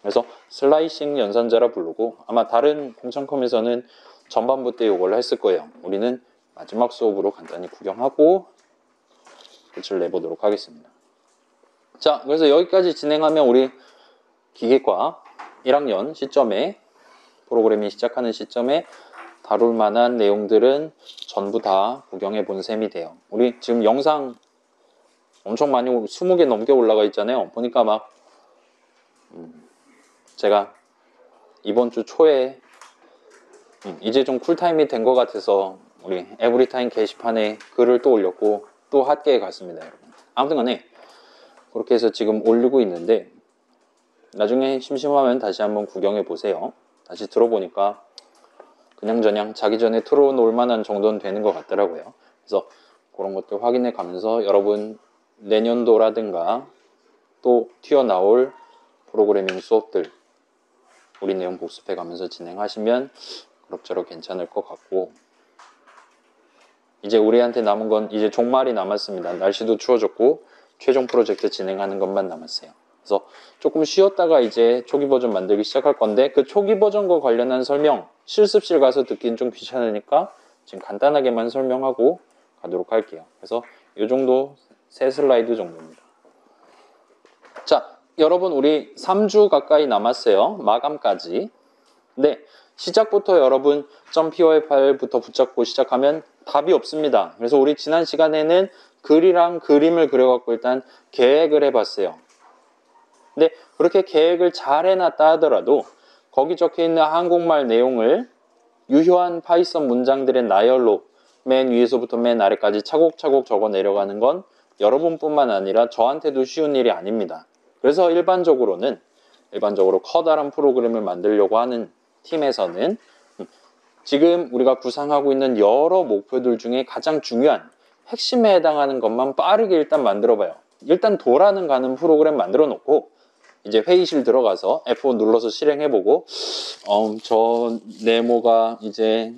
그래서 슬라이싱 연산자라 부르고, 아마 다른 공창컴에서는 전반부 때 이걸 했을 거예요. 우리는 마지막 수업으로 간단히 구경하고 끝을 내보도록 하겠습니다. 자, 그래서 여기까지 진행하면 우리 기계과 1학년 시점에, 프로그래밍 시작하는 시점에 다룰 만한 내용들은 전부 다 구경해 본 셈이 돼요. 우리 지금 영상 엄청 많이 20개 넘게 올라가 있잖아요. 보니까 막 제가 이번 주 초에 이제 좀 쿨타임이 된 것 같아서 우리 에브리타임 게시판에 글을 또 올렸고 또 핫게에 갔습니다, 여러분. 아무튼 간에 그렇게 해서 지금 올리고 있는데 나중에 심심하면 다시 한번 구경해 보세요. 다시 들어보니까 그냥저냥 자기 전에 틀어놓을 만한 정도는 되는 것 같더라고요. 그래서 그런 것들 확인해 가면서 여러분 내년도라든가 또 튀어나올 프로그래밍 수업들 우리 내용 복습해 가면서 진행하시면 그럭저럭 괜찮을 것 같고, 이제 우리한테 남은 건 이제 종말이 남았습니다. 날씨도 추워졌고 최종 프로젝트 진행하는 것만 남았어요. 그래서 조금 쉬었다가 이제 초기 버전 만들기 시작할 건데, 그 초기 버전과 관련한 설명 실습실 가서 듣기는 좀 귀찮으니까 지금 간단하게만 설명하고 가도록 할게요. 그래서 이 정도 3슬라이드 정도입니다. 자, 여러분 우리 3주 가까이 남았어요. 마감까지. 근데 시작부터 여러분 .py 파일부터 붙잡고 시작하면 답이 없습니다. 그래서 우리 지난 시간에는 글이랑 그림을 그려갖고 일단 계획을 해봤어요. 근데 그렇게 계획을 잘 해놨다 하더라도 거기 적혀있는 한국말 내용을 유효한 파이썬 문장들의 나열로 맨 위에서부터 맨 아래까지 차곡차곡 적어 내려가는 건 여러분뿐만 아니라 저한테도 쉬운 일이 아닙니다. 그래서 일반적으로 커다란 프로그램을 만들려고 하는 팀에서는 지금 우리가 구상하고 있는 여러 목표들 중에 가장 중요한 핵심에 해당하는 것만 빠르게 일단 만들어 봐요. 일단 도라는 가는 프로그램 만들어 놓고 이제 회의실 들어가서 F5 눌러서 실행해보고 저 네모가 이제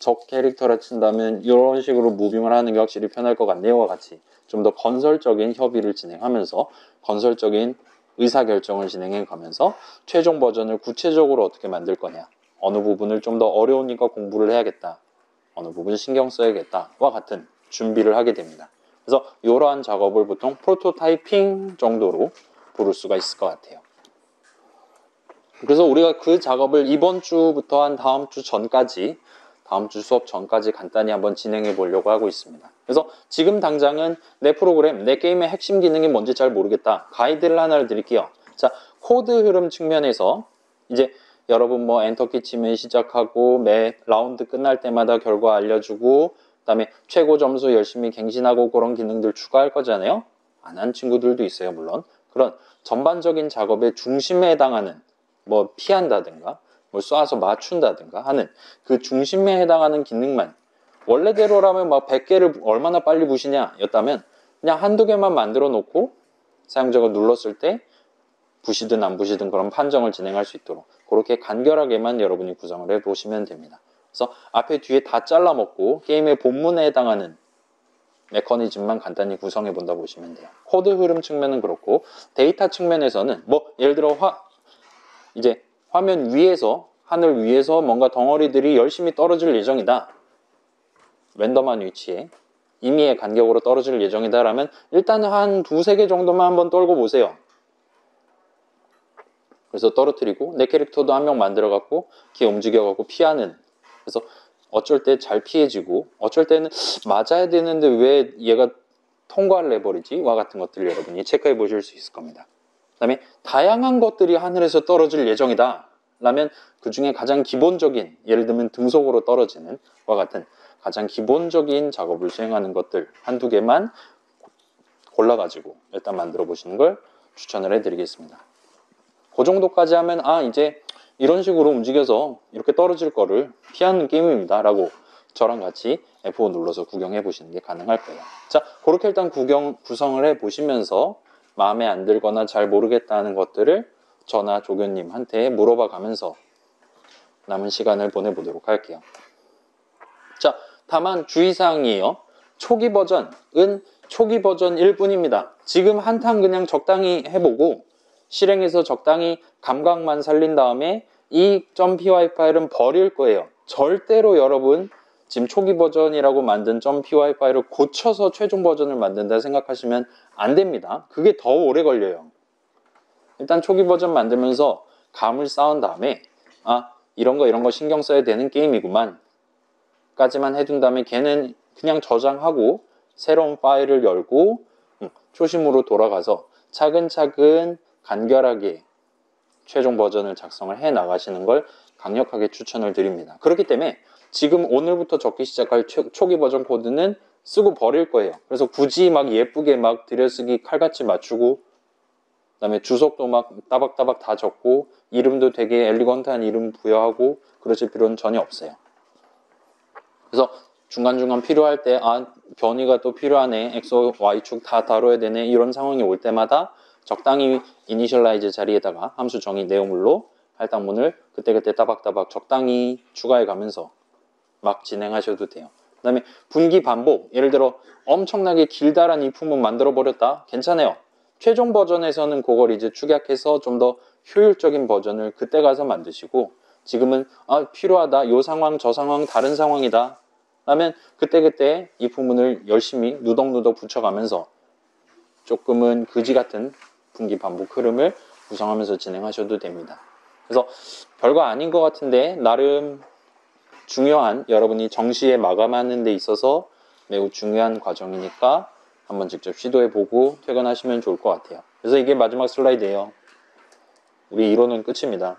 저 캐릭터를 친다면 이런 식으로 무빙을 하는 게 확실히 편할 것 같네요와 같이 좀 더 건설적인 협의를 진행하면서 건설적인 의사결정을 진행해 가면서 최종 버전을 구체적으로 어떻게 만들 거냐, 어느 부분을 좀 더 어려우니까 공부를 해야겠다, 어느 부분 신경 써야겠다와 같은 준비를 하게 됩니다. 그래서 이러한 작업을 보통 프로토타이핑 정도로 부를 수가 있을 것 같아요. 그래서 우리가 그 작업을 이번 주부터 한 다음 주 수업 전까지 간단히 한번 진행해 보려고 하고 있습니다. 그래서 지금 당장은 내 프로그램, 내 게임의 핵심 기능이 뭔지 잘 모르겠다. 가이드를 하나를 드릴게요. 자, 코드 흐름 측면에서 이제 여러분 뭐 엔터키 치면 시작하고 매 라운드 끝날 때마다 결과 알려주고 그다음에 최고 점수 열심히 갱신하고 그런 기능들 추가할 거잖아요. 안 한 친구들도 있어요, 물론. 그런 전반적인 작업의 중심에 해당하는 뭐 피한다든가 뭐 쏴서 맞춘다든가 하는 그 중심에 해당하는 기능만, 원래대로라면 막 100개를 얼마나 빨리 부시냐 였다면 그냥 한두 개만 만들어 놓고 사용자가 눌렀을 때 부시든 안 부시든 그런 판정을 진행할 수 있도록 그렇게 간결하게만 여러분이 구성을 해 보시면 됩니다. 그래서 앞에 뒤에 다 잘라먹고 게임의 본문에 해당하는 메커니즘만 간단히 구성해 본다 보시면 돼요. 코드 흐름 측면은 그렇고, 데이터 측면에서는 뭐 예를 들어 이제 화면 위에서, 하늘 위에서 뭔가 덩어리들이 열심히 떨어질 예정이다, 랜덤한 위치에 임의의 간격으로 떨어질 예정이다 라면 일단 한 두세 개 정도만 한번 떨고 보세요. 그래서 떨어뜨리고 내 캐릭터도 한 명 만들어 갖고 걔 움직여 갖고 피하는, 그래서 어쩔 때 잘 피해지고 어쩔 때는 맞아야 되는데 왜 얘가 통과를 해버리지? 와 같은 것들을 여러분이 체크해 보실 수 있을 겁니다. 그 다음에 다양한 것들이 하늘에서 떨어질 예정이다 라면 그 중에 가장 기본적인, 예를 들면 등속으로 떨어지는 와 같은 가장 기본적인 작업을 수행하는 것들 한두 개만 골라가지고 일단 만들어 보시는 걸 추천을 해드리겠습니다. 그 정도까지 하면 이제 이런 식으로 움직여서 이렇게 떨어질 거를 피하는 게임입니다 라고 저랑 같이 F5 눌러서 구경해 보시는 게 가능할 거예요. 자, 그렇게 일단 구성을 해 보시면서 마음에 안 들거나 잘 모르겠다는 것들을 저나 조교님한테 물어봐 가면서 남은 시간을 보내보도록 할게요. 자, 다만 주의사항이에요. 초기 버전은 초기 버전일 뿐입니다. 지금 한탕 그냥 적당히 해보고 실행해서 적당히 감각만 살린 다음에 이 .py 파일은 버릴 거예요. 절대로 여러분 지금 초기 버전이라고 만든 .py 파일을 고쳐서 최종 버전을 만든다 생각하시면 안 됩니다. 그게 더 오래 걸려요. 일단 초기 버전 만들면서 감을 쌓은 다음에 이런 거 신경 써야 되는 게임이구만 까지만 해둔 다음에 걔는 그냥 저장하고 새로운 파일을 열고 초심으로 돌아가서 차근차근 간결하게 최종 버전을 작성을 해 나가시는 걸 강력하게 추천을 드립니다. 그렇기 때문에 지금 오늘부터 적기 시작할 초기 버전 코드는 쓰고 버릴 거예요. 그래서 굳이 막 예쁘게 막 들여쓰기 칼같이 맞추고 그다음에 주석도 막 따박따박 다 적고 이름도 되게 엘리건트한 이름 부여하고 그러실 필요는 전혀 없어요. 그래서 중간중간 필요할 때 변이가 또 필요하네, X, Y축 다 다뤄야 되네 이런 상황이 올 때마다 적당히 이니셜라이즈 자리에다가 함수 정의 내용물로 할당문을 그때그때 따박따박 적당히 추가해 가면서 막 진행하셔도 돼요. 그 다음에 분기 반복, 예를 들어 엄청나게 길다란 이품은 만들어 버렸다, 괜찮아요. 최종 버전에서는 그걸 이제 축약해서 좀 더 효율적인 버전을 그때 가서 만드시고, 지금은 필요하다, 요 상황 저 상황 다른 상황이다 라면 그때그때 이 부분을 열심히 누덕누덕 붙여가면서 조금은 그지 같은 분기 반복 흐름을 구성하면서 진행하셔도 됩니다. 그래서 별거 아닌 것 같은데 나름 중요한, 여러분이 정시에 마감하는 데 있어서 매우 중요한 과정이니까 한번 직접 시도해보고 퇴근하시면 좋을 것 같아요. 그래서 이게 마지막 슬라이드예요. 우리 이론은 끝입니다.